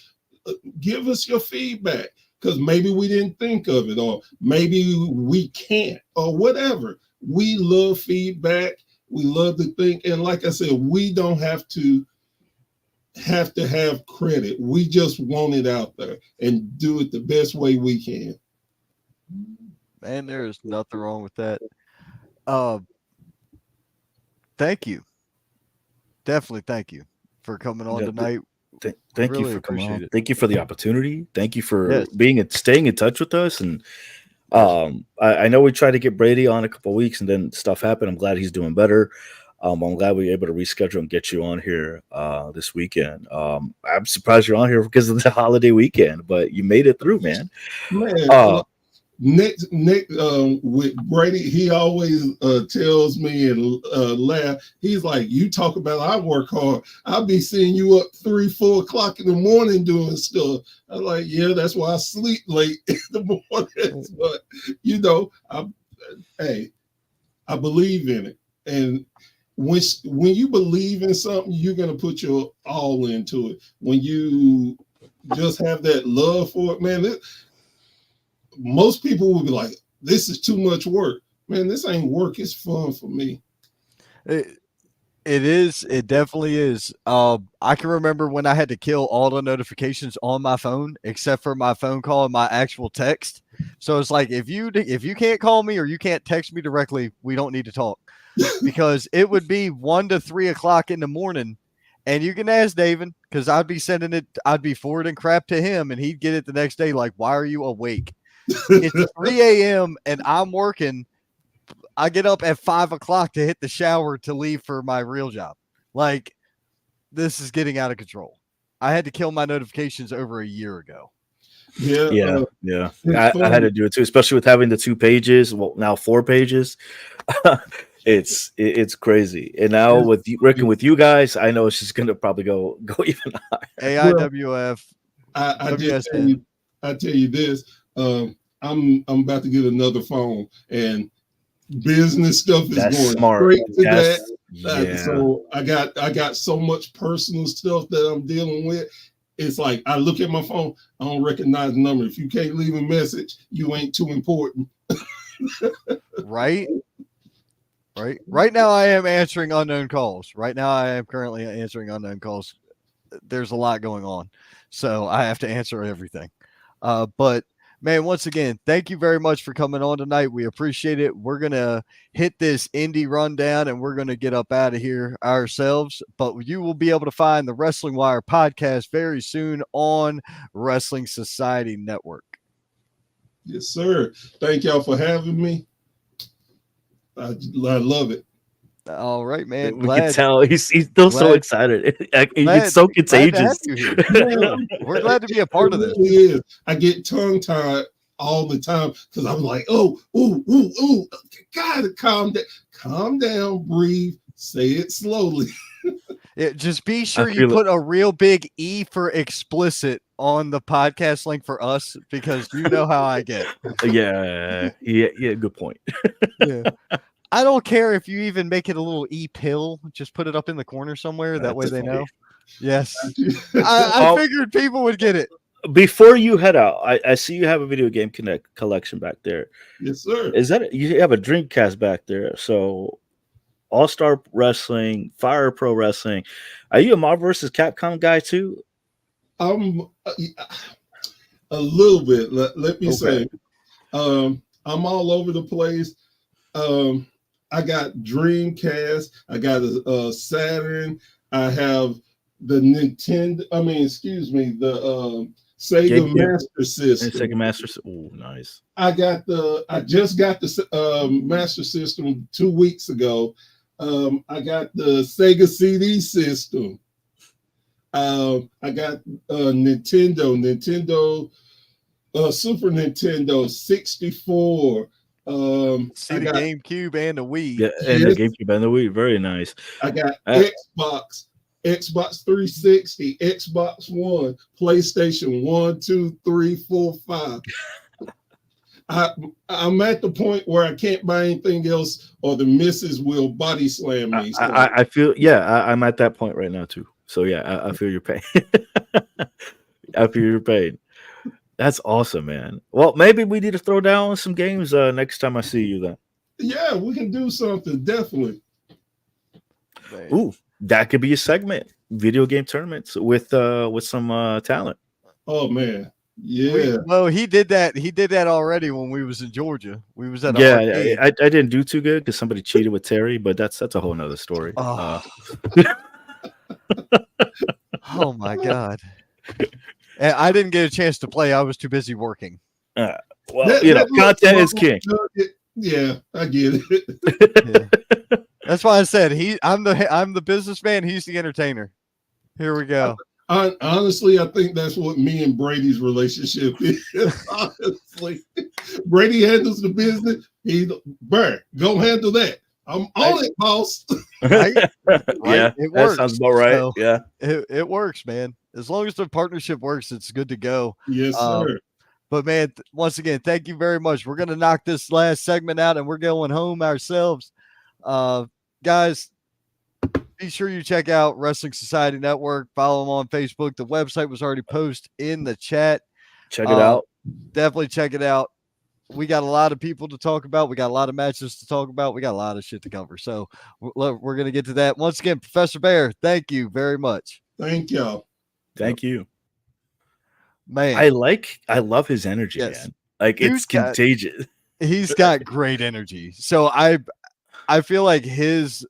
give us your feedback, because maybe we didn't think of it, or maybe we can't, or whatever. We love feedback. We love to think. And like I said, we don't have to have credit. We just want it out there and do it the best way we can. Man, there is nothing wrong with that. Thank you. Definitely thank you for coming on tonight. Thank Really you for coming on. appreciate it. Thank you for the opportunity. Thank you for Yes. staying in touch with us. And I know we tried to get Brady on a couple of weeks and then stuff happened. I'm glad he's doing better. I'm glad we were able to reschedule and get you on here this weekend. I'm surprised you're on here because of the holiday weekend, but you made it through, man. Man, Nick, with Brady, he always tells me and laugh. He's like, "You talk about I work hard. I'll be seeing you up 3, 4 o'clock in the morning doing stuff." I'm like, "Yeah, that's why I sleep late in the morning." But I believe in it, and when you believe in something, you're gonna put your all into it. When you just have that love for it, man. Most people would be like, "This is too much work." Man, this ain't work. It's fun for me. It is. It definitely is. I can remember when I had to kill all the notifications on my phone except for my phone call and my actual text. So it's like if you can't call me or you can't text me directly, we don't need to talk, because it would be 1 to 3 o'clock in the morning. And you can ask David, because I'd be forwarding crap to him, and he'd get it the next day. Like, why are you awake? It's 3 a.m. and I'm working. I get up at 5 o'clock to hit the shower to leave for my real job. Like, this is getting out of control. I had to kill my notifications over a year ago. Yeah. I had to do it too, especially with having the 2 pages. Well, now 4 pages. It's crazy. And now with working with you guys, I know it's just gonna probably go even higher. AIWF. I tell you this. I'm about to get another phone, and business stuff is That's going smart. straight to that. Yeah. So I got so much personal stuff that I'm dealing with. It's like I look at my phone, I don't recognize the number. If you can't leave a message, you ain't too important. Right. Right now, I am answering unknown calls. Right now, I am currently answering unknown calls. There's a lot going on, so I have to answer everything. But man, once again, thank you very much for coming on tonight. We appreciate it. We're going to hit this indie rundown and we're going to get up out of here ourselves. But you will be able to find the Wrestling Wire podcast very soon on Wrestling Society Network. Yes, sir. Thank y'all for having me. I love it. All right, man. We can tell he's still so excited. It's so contagious. We're glad to be a part of this. Really is. I get tongue tied all the time because I was like, oh, ooh, ooh, ooh, gotta calm down, breathe, say it slowly. Yeah, just be I sure you feel it. put a real big E for explicit on the podcast link for us because you know how I get. Yeah, good point. Yeah. I don't care if you even make it a little E pill. Just put it up in the corner somewhere. That way That's they funny. know. Yes. I Oh, figured people would get it. before you head out, I see you have a video game collection back there. Yes, sir. Is that you have a Dreamcast back there? So All Star Wrestling, Fire Pro Wrestling. Are you a Marvel vs. Capcom guy too? I'm a little bit. Let me Okay. say, I'm all over the place. Um, I got Dreamcast. I got a Saturn. I have the Nintendo. I mean, excuse me, the Sega GameCube Master and System. Sega Master. Oh, nice. I just got the Master System 2 weeks ago. I got the Sega CD system. I got Nintendo, Super Nintendo 64. See I the got GameCube and the Wii. Yeah, and the yes, GameCube and the Wii. Very nice. I got Uh, Xbox 360, Xbox One, PlayStation 1, 2, 3, 4, 5. I'm at the point where I can't buy anything else, or the missus will body slam me. So I feel I'm at that point right now too. So yeah, I feel your pain. I feel your pain. That's awesome, man. Well, maybe we need to throw down some games next time I see you then. yeah, we can do something definitely. Man. Ooh, that could be a segment. Video game tournaments with some talent. Oh man, yeah. Well, he did that. He did that already when we was in Georgia. We was at an Yeah, arcade. I didn't do too good because somebody cheated with Terry, but that's a whole nother story. Oh, oh my God. And I didn't get a chance to play. I was too busy working. Well, That little content is small king. nugget, yeah, I get it. Yeah. That's why I said I'm the businessman. He's the entertainer. Here we go. Honestly, I think that's what me and Brady's relationship is. Honestly, Brady handles the business. Burr, go handle that. I'm on it, boss. Right? Yeah, It that works. sounds about right. So, Yeah. it works, man. As long as the partnership works, it's good to go. Yes, sir. But man, once again, thank you very much. We're gonna knock this last segment out, and we're going home ourselves. Guys, be sure you check out Wrestling Society Network. Follow them on Facebook. The website was already posted in the chat. Check it out. Definitely check it out. We got a lot of people to talk about. We got a lot of matches to talk about. We got a lot of shit to cover. So we're going to get to that. Once again, Professor Bear, thank you very much. Thank y'all. Thank you. Man, I love his energy, yes. man. Like it's contagious. He's got great energy. So I feel like his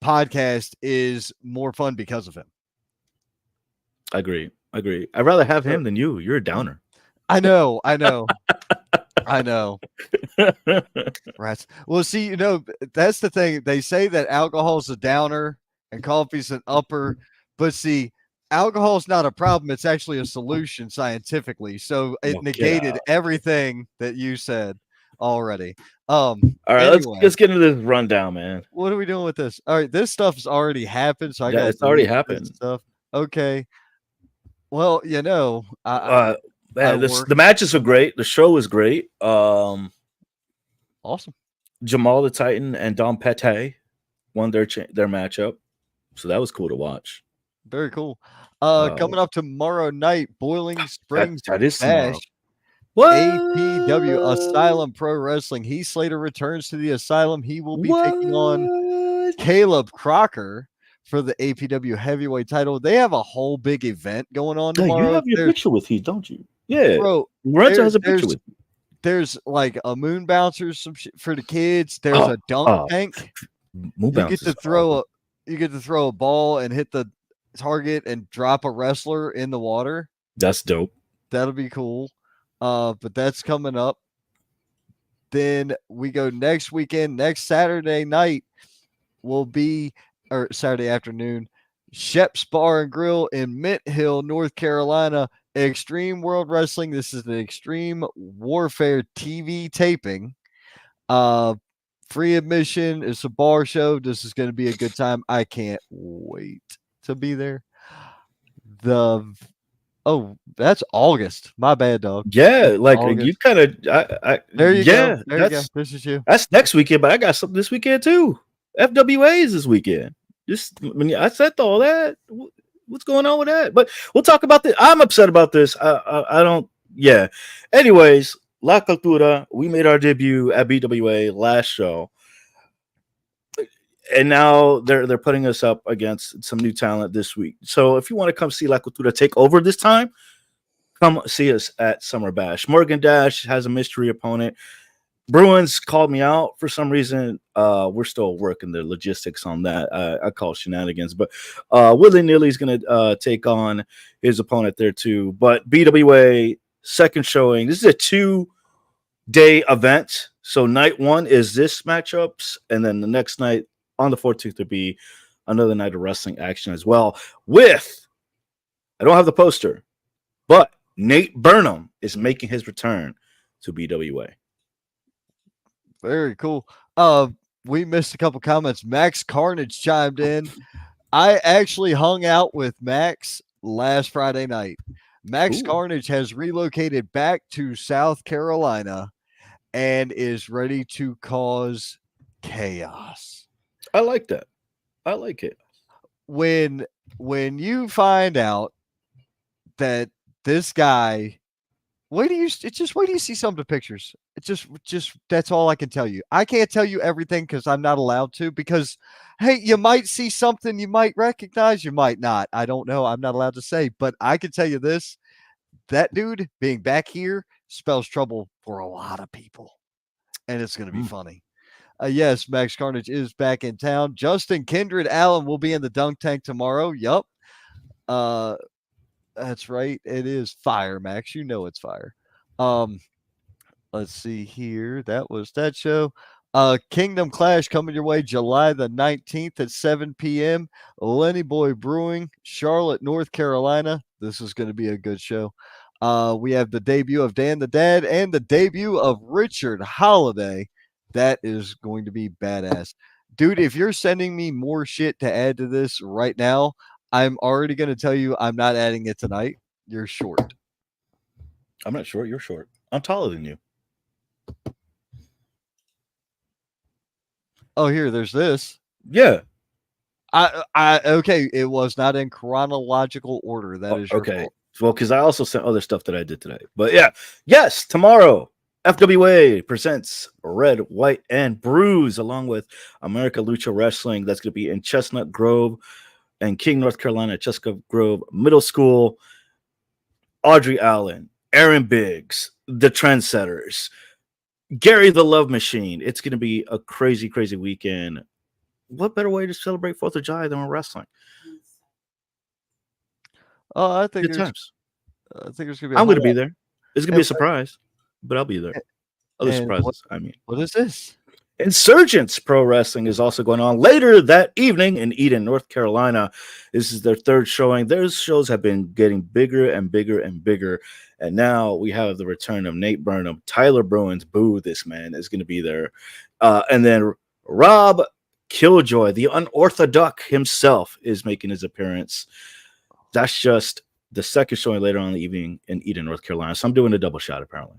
podcast is more fun because of him. I agree. I'd rather have him than you. You're a downer. I know. I know. Rats. Well, see, that's the thing. They say that alcohol's a downer and coffee's an upper, but see, alcohol's not a problem. It's actually a solution scientifically. So it negated everything that you said already. All right, anyway, let's get into this rundown, man. What are we doing with this? All right, this stuff has already happened. So It's already happened. Stuff. Okay. Well, the matches are great. The show is great. Awesome. Jamal the Titan and Dom Pete won their matchup, so that was cool to watch. Very cool. Coming up tomorrow night, Boiling Springs that is Bash. tomorrow. What? APW Asylum Pro Wrestling. Heath Slater returns to the Asylum. He will be taking on Caleb Crocker for the APW heavyweight title. They have a whole big event going on tomorrow. You have your picture with Heath, don't you? Yeah, bro. Lorenzo has a picture with you. There's like a moon bouncer, some shit for the kids. There's a dunk tank. You get to throw a ball and hit the target and drop a wrestler in the water. That's dope. That'll be cool. But that's coming up. Then we go next weekend. Next Saturday night will be, or Saturday afternoon. Shep's Bar and Grill in Mint Hill, North Carolina. Extreme World Wrestling. This is the Extreme Warfare TV taping. Uh, Free admission. It's a bar show. This is going to be a good time. I can't wait to be there. That's August. My bad, dog. Yeah, like you August. kind of. There you Yeah, go. There you go. This is you. that's next weekend, but I got something this weekend too. FWA is this weekend. Just when I said all that, what's going on with that? But we'll talk about this. I'm upset about this. I don't. Yeah. Anyways, La Cultura. We made our debut at BWA last show, and now they're putting us up against some new talent this week. So if you want to come see La Cultura take over this time, come see us at Summer Bash. Morgan Dash has a mystery opponent. Bruins called me out for some reason. We're still working the logistics on that. I call shenanigans, but Willie Neely's going to take on his opponent there too. But BWA second showing. This is a 2-day event. So night one is this matchups, and then the next night on the 14th will be another night of wrestling action as well. With, I don't have the poster, but Nate Burnham is making his return to BWA. Very cool. We missed a couple comments. Max Carnage chimed in. I actually hung out with Max last Friday night. Max Carnage has relocated back to South Carolina and is ready to cause chaos. I like that. I like it. When you find out that this guy, wait do you see some of the pictures. It's just that's all I can tell you. I can't tell you everything because I'm not allowed to, because hey, you might see something you might recognize, you might not. I don't know. I'm not allowed to say, but I can tell you this. That dude being back here spells trouble for a lot of people. And it's going to be funny. Yes, Max Carnage is back in town. Justin Kindred Allen will be in the dunk tank tomorrow. Yup. That's right. It is fire, Max. You know it's fire. Let's see here. That was that show. Kingdom Clash coming your way July the 19th at 7 p.m. Lenny Boy Brewing, Charlotte, North Carolina. This is going to be a good show. We have the debut of Dan the Dad and the debut of Richard Holiday. That is going to be badass. Dude, if you're sending me more shit to add to this right now, I'm already going to tell you I'm not adding it tonight. You're short. I'm not short. You're short. I'm taller than you. Oh, here, there's this. Yeah. Okay. It was not in chronological order. That is your okay. fault. Well, because I also sent other stuff that I did today. But yeah. Yes, tomorrow, FWA presents Red, White, and Bruise, along with America Lucha Wrestling. That's going to be in Chestnut Grove and King, North Carolina, Chestnut Grove Middle School. Audrey Allen, Aaron Biggs, the Trendsetters, Gary the Love Machine. It's going to be a crazy, crazy weekend. What better way to celebrate 4th of July than wrestling? I think Good times. I think there's going to be. I'm going to be there. It's going to be a surprise, but I'll be there. Other surprises, What is this? Insurgents Pro Wrestling is also going on later that evening in Eden, North Carolina. This is their third showing. Their shows have been getting bigger and bigger and bigger. And now we have the return of Nate Burnham. Tyler Bruins, boo, this man is going to be there. And then Rob Killjoy, the unorthodox himself, is making his appearance. That's just the second showing later on in the evening in Eden, North Carolina. So I'm doing a double shot, apparently.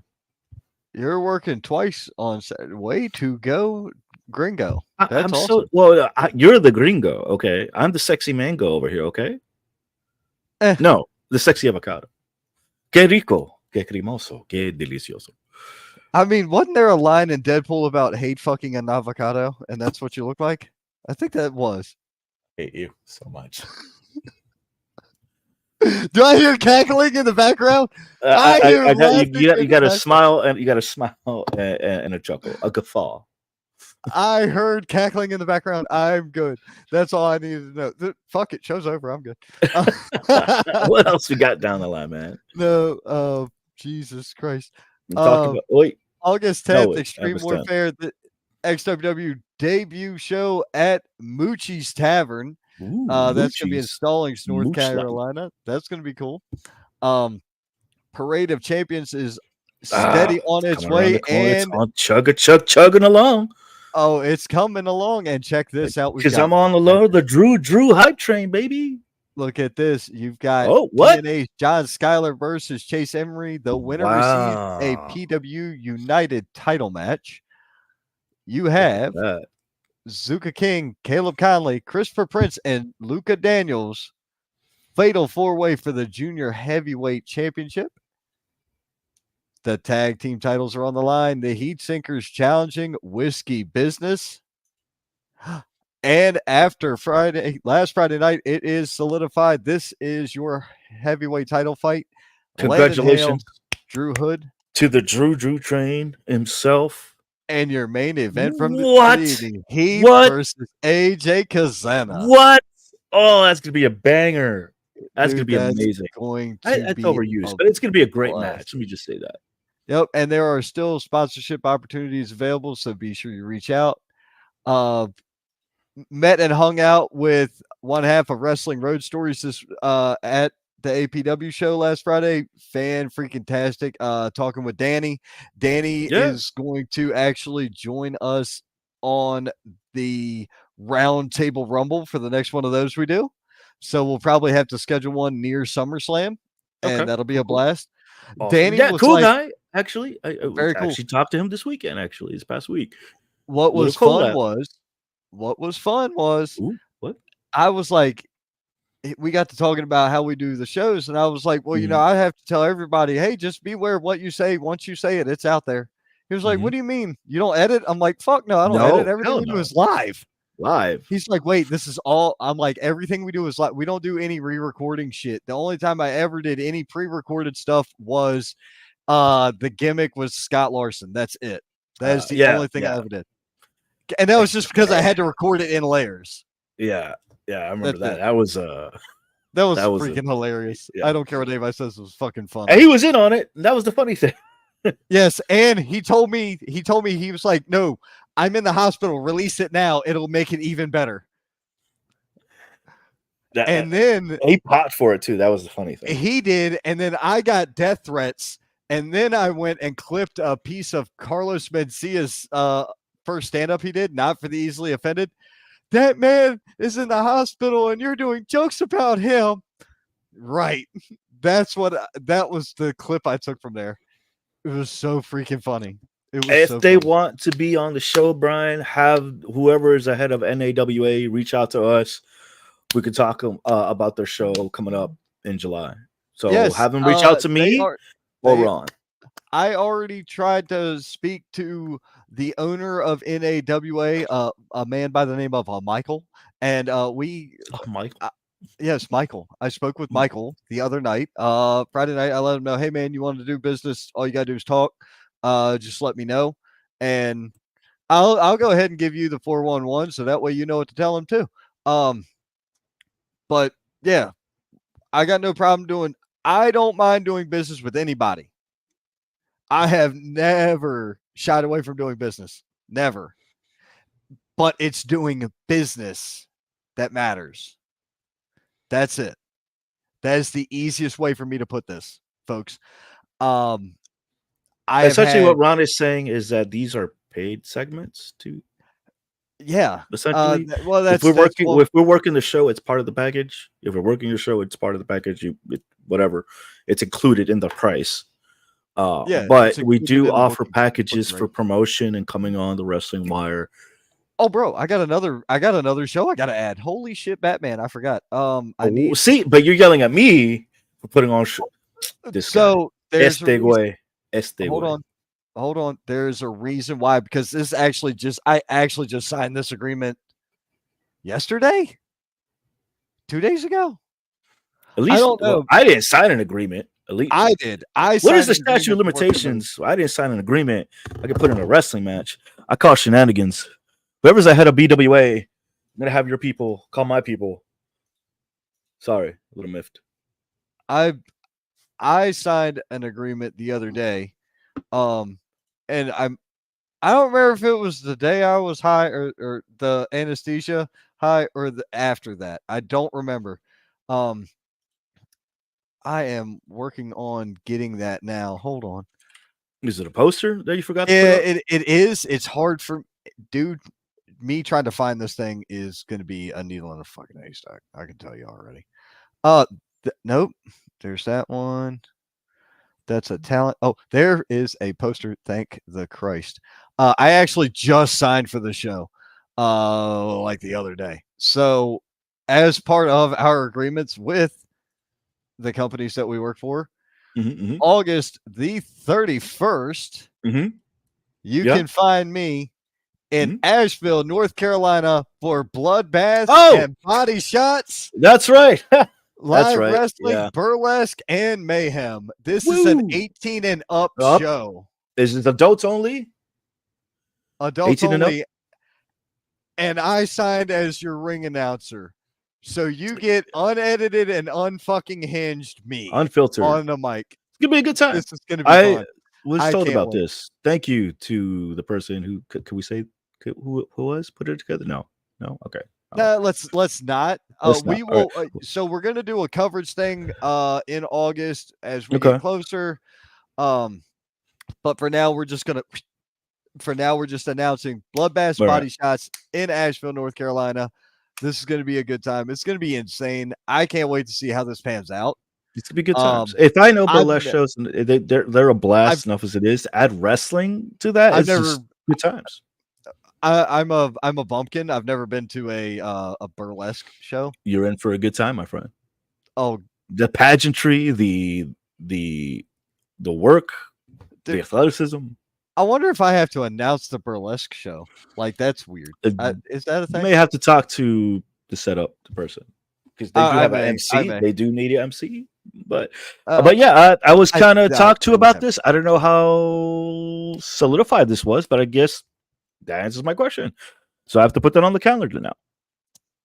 You're working twice on Saturday. Way to go, gringo. That's awesome. You're the gringo, okay? I'm the sexy mango over here, okay? No, the sexy avocado. Que rico, que cremoso, que delicioso. I mean, wasn't there a line in Deadpool about hate fucking an avocado, and that's what you look like? I think that was. I hate you so much. Do I hear cackling in the background? You got a smile and and a chuckle, a guffaw. I heard cackling in the background. I'm good. That's all I needed to know. Fuck it, show's over. I'm good. What else we got down the line, man? No, Jesus Christ. August 10th, Extreme Warfare, the XWW debut show at Moochie's Tavern. That's going to be in Moochie's. Stallings, North Mooch life. Carolina. That's going to be cool. Parade of Champions is Ah, steady on its coming around the way, corner. It's and on chugging along. it's coming along. And check this out. We've Because got I'm on the low, the Drew hype train, baby. look at this. You've got Oh, what? TNA John Schuyler versus Chase Emery. The winner receives a Wow. PW United title match. You Look at have that. Zuka King, Caleb Conley, Christopher Prince, and Luca Daniels. Fatal 4-way for the Junior Heavyweight Championship. The tag team titles are on the line. The Heat Sinkers challenging Whiskey Business. And after last Friday night, it is solidified. This is your heavyweight title fight. Landon Hale, Congratulations Drew Hood, to the Drew train himself. and your main event from the What? evening, Heath What? versus AJ Kazana. What? Oh, that's going to be a banger. That's going to Dude, be that's amazing. going to It's be overused, but it's going to be a great blast. match. Let me just say that. Yep, and there are still sponsorship opportunities available, so be sure you reach out. Met and hung out with one half of Wrestling Road Stories this at the APW show last Friday. Fan freaking tastic. Talking with Danny. Danny is going to actually join us on the Round Table Rumble for the next one of those we do. So we'll probably have to schedule one near SummerSlam, and that'll be a blast. Awesome. Danny was cool like, guy. Actually, I very cool. actually talked to him this weekend. Actually, this past week. What was fun was Ooh, what? I was like, we got to talking about how we do the shows, and I was like, well, you know, I have to tell everybody, hey, just beware of what you say. Once you say it, it's out there. He was like, what do you mean? You don't edit? I'm like, fuck no, I don't edit. Everything we do is live. He's like, wait, this is all. I'm like, everything we do is like, we don't do any re-recording shit. The only time I ever did any pre-recorded stuff was the gimmick was Scott Larson. That's it. That is the only thing I ever did. And that was just because I had to record it in layers. Yeah, I remember that. That was freaking hilarious. Yeah. I don't care what anybody says. It was fucking fun. And he was in on it. And that was the funny thing. Yes, and he told me he was like, no, I'm in the hospital. Release it now. It'll make it even better. And then he popped for it too. That was the funny thing. He did, and then I got death threats, and then I went and clipped a piece of Carlos Mencia's first stand-up he did, not for the easily offended. That man is in the hospital, and you're doing jokes about him. Right. That was the clip I took from there. It was so freaking funny. If they want to be on the show, Brian, have whoever is ahead of NAWA reach out to us. We could talk about their show coming up in July. So have them reach out to me or Ron. I already tried to speak to the owner of NAWA, a man by the name of Michael, and Michael. Yes, Michael. I spoke with Michael the other night. Friday night, I let him know, hey man, you want to do business? All you gotta do is talk. Just let me know, and I'll go ahead and give you the 411, so that way you know what to tell him too. But yeah, I got no problem I don't mind doing business with anybody. I have never shied away from doing business. Never. But it's doing business that matters. That's it. That is the easiest way for me to put this, folks. Essentially, what Ron is saying is that these are paid segments too. Yeah. Essentially, well, if we're working the show, it's part of the package. If we're working your show, it's part of the package. Whatever, it's included in the price. But we do offer packages for promotion and coming on the Wrestling Wire. Oh, bro, I got another show I got to add. Holy shit, Batman! I forgot. See, but you're yelling at me for putting on this. So there's Hold on. There's a reason why, because this I actually just signed this agreement yesterday, 2 days ago. At least I don't know. I didn't sign an agreement. At least I did. What is the statute of limitations? I didn't sign an agreement. I could put in a wrestling match. I call shenanigans. Whoever's ahead of BWA, I'm gonna have your people call my people. Sorry, a little miffed. I signed an agreement the other day, and I don't remember if it was the day I was high or the anesthesia. or after that. I don't remember. Um, I am working on getting that now. Hold on. Is it a poster that you forgot to put Yeah, up? it is. It's hard for dude. Me trying to find this thing is going to be a needle in a fucking haystack. I can tell you already. Uh, nope. There's that one. That's a talent. Oh, there is a poster. Thank the Christ. I actually just signed for the show, like the other day. So, as part of our agreements with the companies that we work for, Mm-hmm, August the 31st, mm-hmm. you Yeah. can find me in Mhm. Asheville, North Carolina for bloodbaths Oh, and body shots, that's right. That's live right. wrestling, Yeah. burlesque, and mayhem. This is an Woo. 18 and up Up. show. Is it adults only? Adults 18 and up? only, and I signed as your ring announcer. So you get unedited and unfucking hinged me Unfiltered. on the mic. It's gonna be a good time. This is going to be I fun. was I told can't about wait. this. Thank you to the person who could we say who was put it together? No. No. Okay. Oh, No, let's not. let's not. We All right. will. So we're gonna do a coverage thing in August as we get Okay. closer. Um, but for now, we're just gonna. For now, we're just announcing bloodbath All right. body shots in Asheville, North Carolina. This is gonna be a good time. It's gonna be insane. I can't wait to see how this pans out. It's gonna be good times. Um, If I know I've burlesque shows, and they're a blast I've enough as it is. To add wrestling to that, I've it's never just good times. I'm a bumpkin. I've never been to a burlesque show. You're in for a good time, my friend. Oh, The pageantry, the work, the dude, athleticism. I wonder if I have to announce the burlesque show. Like that's weird. Is that a You thing? may have to talk to the setup the person because they do I have an may. I MC. may. They do need an MC, but Uh, yeah, I was I kind of doubt talked to they would about have. this. I don't know how solidified this was, but I guess that answers my question. So I have to put that on the calendar now.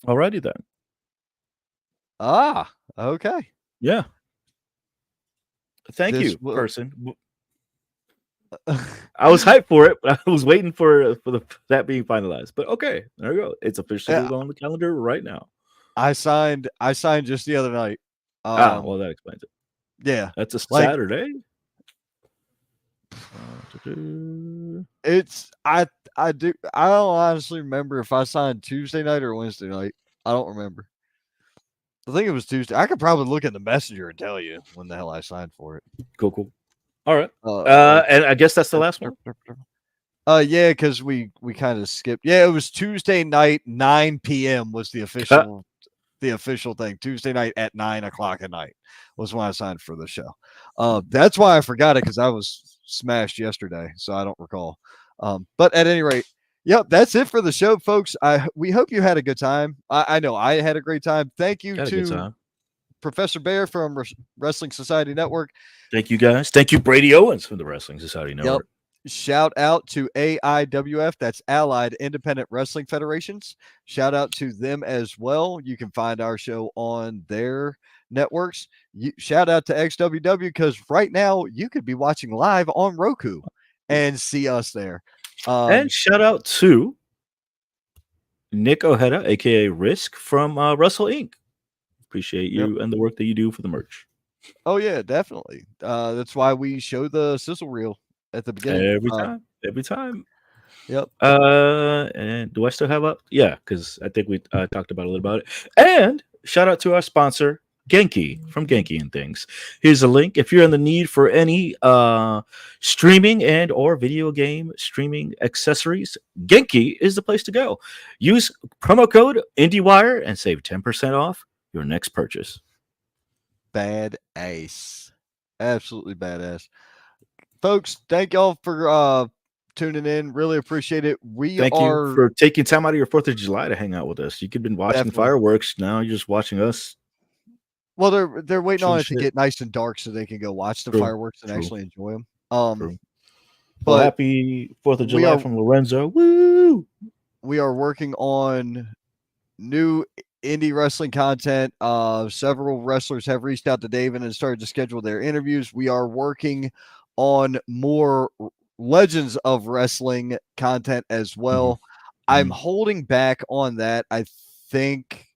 Alrighty then. Ah, okay. Yeah. Thank This you, will. person. I was hyped for it, but I was waiting for that being finalized. But okay, there we go. It's officially Yeah, on the calendar right now. I signed just the other night. Well, that explains it. Yeah, That's a like Saturday. it's I do. I don't honestly remember if I signed Tuesday night or Wednesday night. I don't remember. I think it was Tuesday. I could probably look in the messenger and tell you when the hell I signed for it. Cool. All right. Like, And I guess that's the last one. Yeah, because we kind of skipped. Yeah, it was Tuesday night, 9 p.m. was the official thing. Tuesday night at 9 o'clock at night was when I signed for the show. That's why I forgot it because I was smashed yesterday, so I don't recall. But at any rate, yep, that's it for the show, folks. We hope you had a good time. I know I had a great time. Thank you Had a good to time. Professor Bear from Wrestling Society Network. Thank you guys. Thank you, Brady Owens from the Wrestling Society Network. Shout out to AIWF, that's Allied Independent Wrestling Federations. Shout out to them as well. You can find our show on their networks. Shout out to XWW because right now you could be watching live on Roku and see us there. And shout out to Nick Ojeda, aka Risk from Wrestle Inc. Appreciate you and the work that you do for the merch. Oh yeah, definitely. That's why we show the sizzle reel at the beginning. Every time. Yep. And do I still have up? Yeah, because I think we talked about a little about it. And shout out to our sponsor, Genki from Genki and Things. Here's a link. If you're in the need for any streaming and or video game streaming accessories, Genki is the place to go. Use promo code IndieWire and save 10% off your next purchase. Badass. Absolutely badass. Folks, thank y'all for tuning in. Really appreciate it. Thank you for taking time out of your 4th of July to hang out with us. You could have been watching fireworks. Now you're just watching us. Well, they're waiting on it to get nice and dark so they can go watch the fireworks and actually enjoy them. But well, happy 4th of July from Lorenzo. Woo! We are working on new indie wrestling content. Several wrestlers have reached out to David and started to schedule their interviews. We are working on more Legends of Wrestling content as well. I'm holding back on that. I think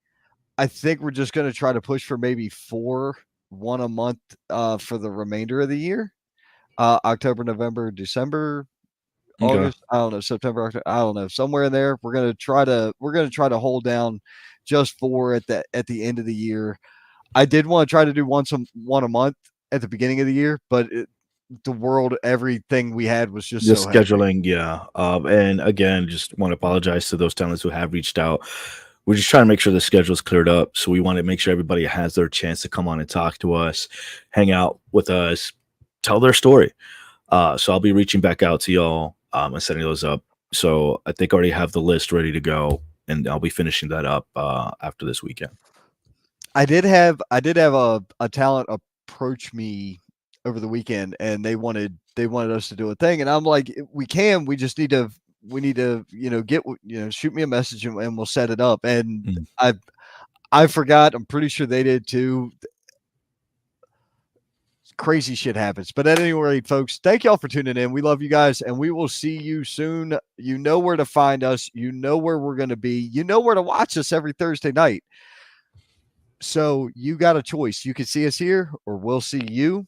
we're just going to try to push for maybe 4, one a month for the remainder of the year. October, November, December, Okay. August. I don't know, September, October. I don't know, somewhere in there. We're gonna try to hold down just 4 at the end of the year. I did want to try to do one a month at the beginning of the year, but the world, everything we had was just The so hectic. scheduling, yeah. And again, just want to apologize to those talents who have reached out. We're just trying to make sure the schedule's cleared up. So we want to make sure everybody has their chance to come on and talk to us, hang out with us, tell their story. So I'll be reaching back out to y'all and setting those up. So I think I already have the list ready to go, and I'll be finishing that up after this weekend. I did have a talent approach me over the weekend, and they wanted us to do a thing, and I'm like, we just need to shoot me a message, and we'll set it up. And Mm. I forgot. I'm pretty sure they did too. Crazy shit happens. But at any rate, folks, thank y'all for tuning in. We love you guys, and we will see you soon. You know where to find us. You know where we're going to be. You know where to watch us every Thursday night. So you got a choice. You can see us here, or we'll see you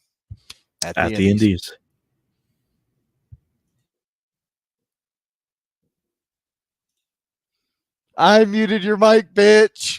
at the Indies. Indies. I muted your mic, bitch.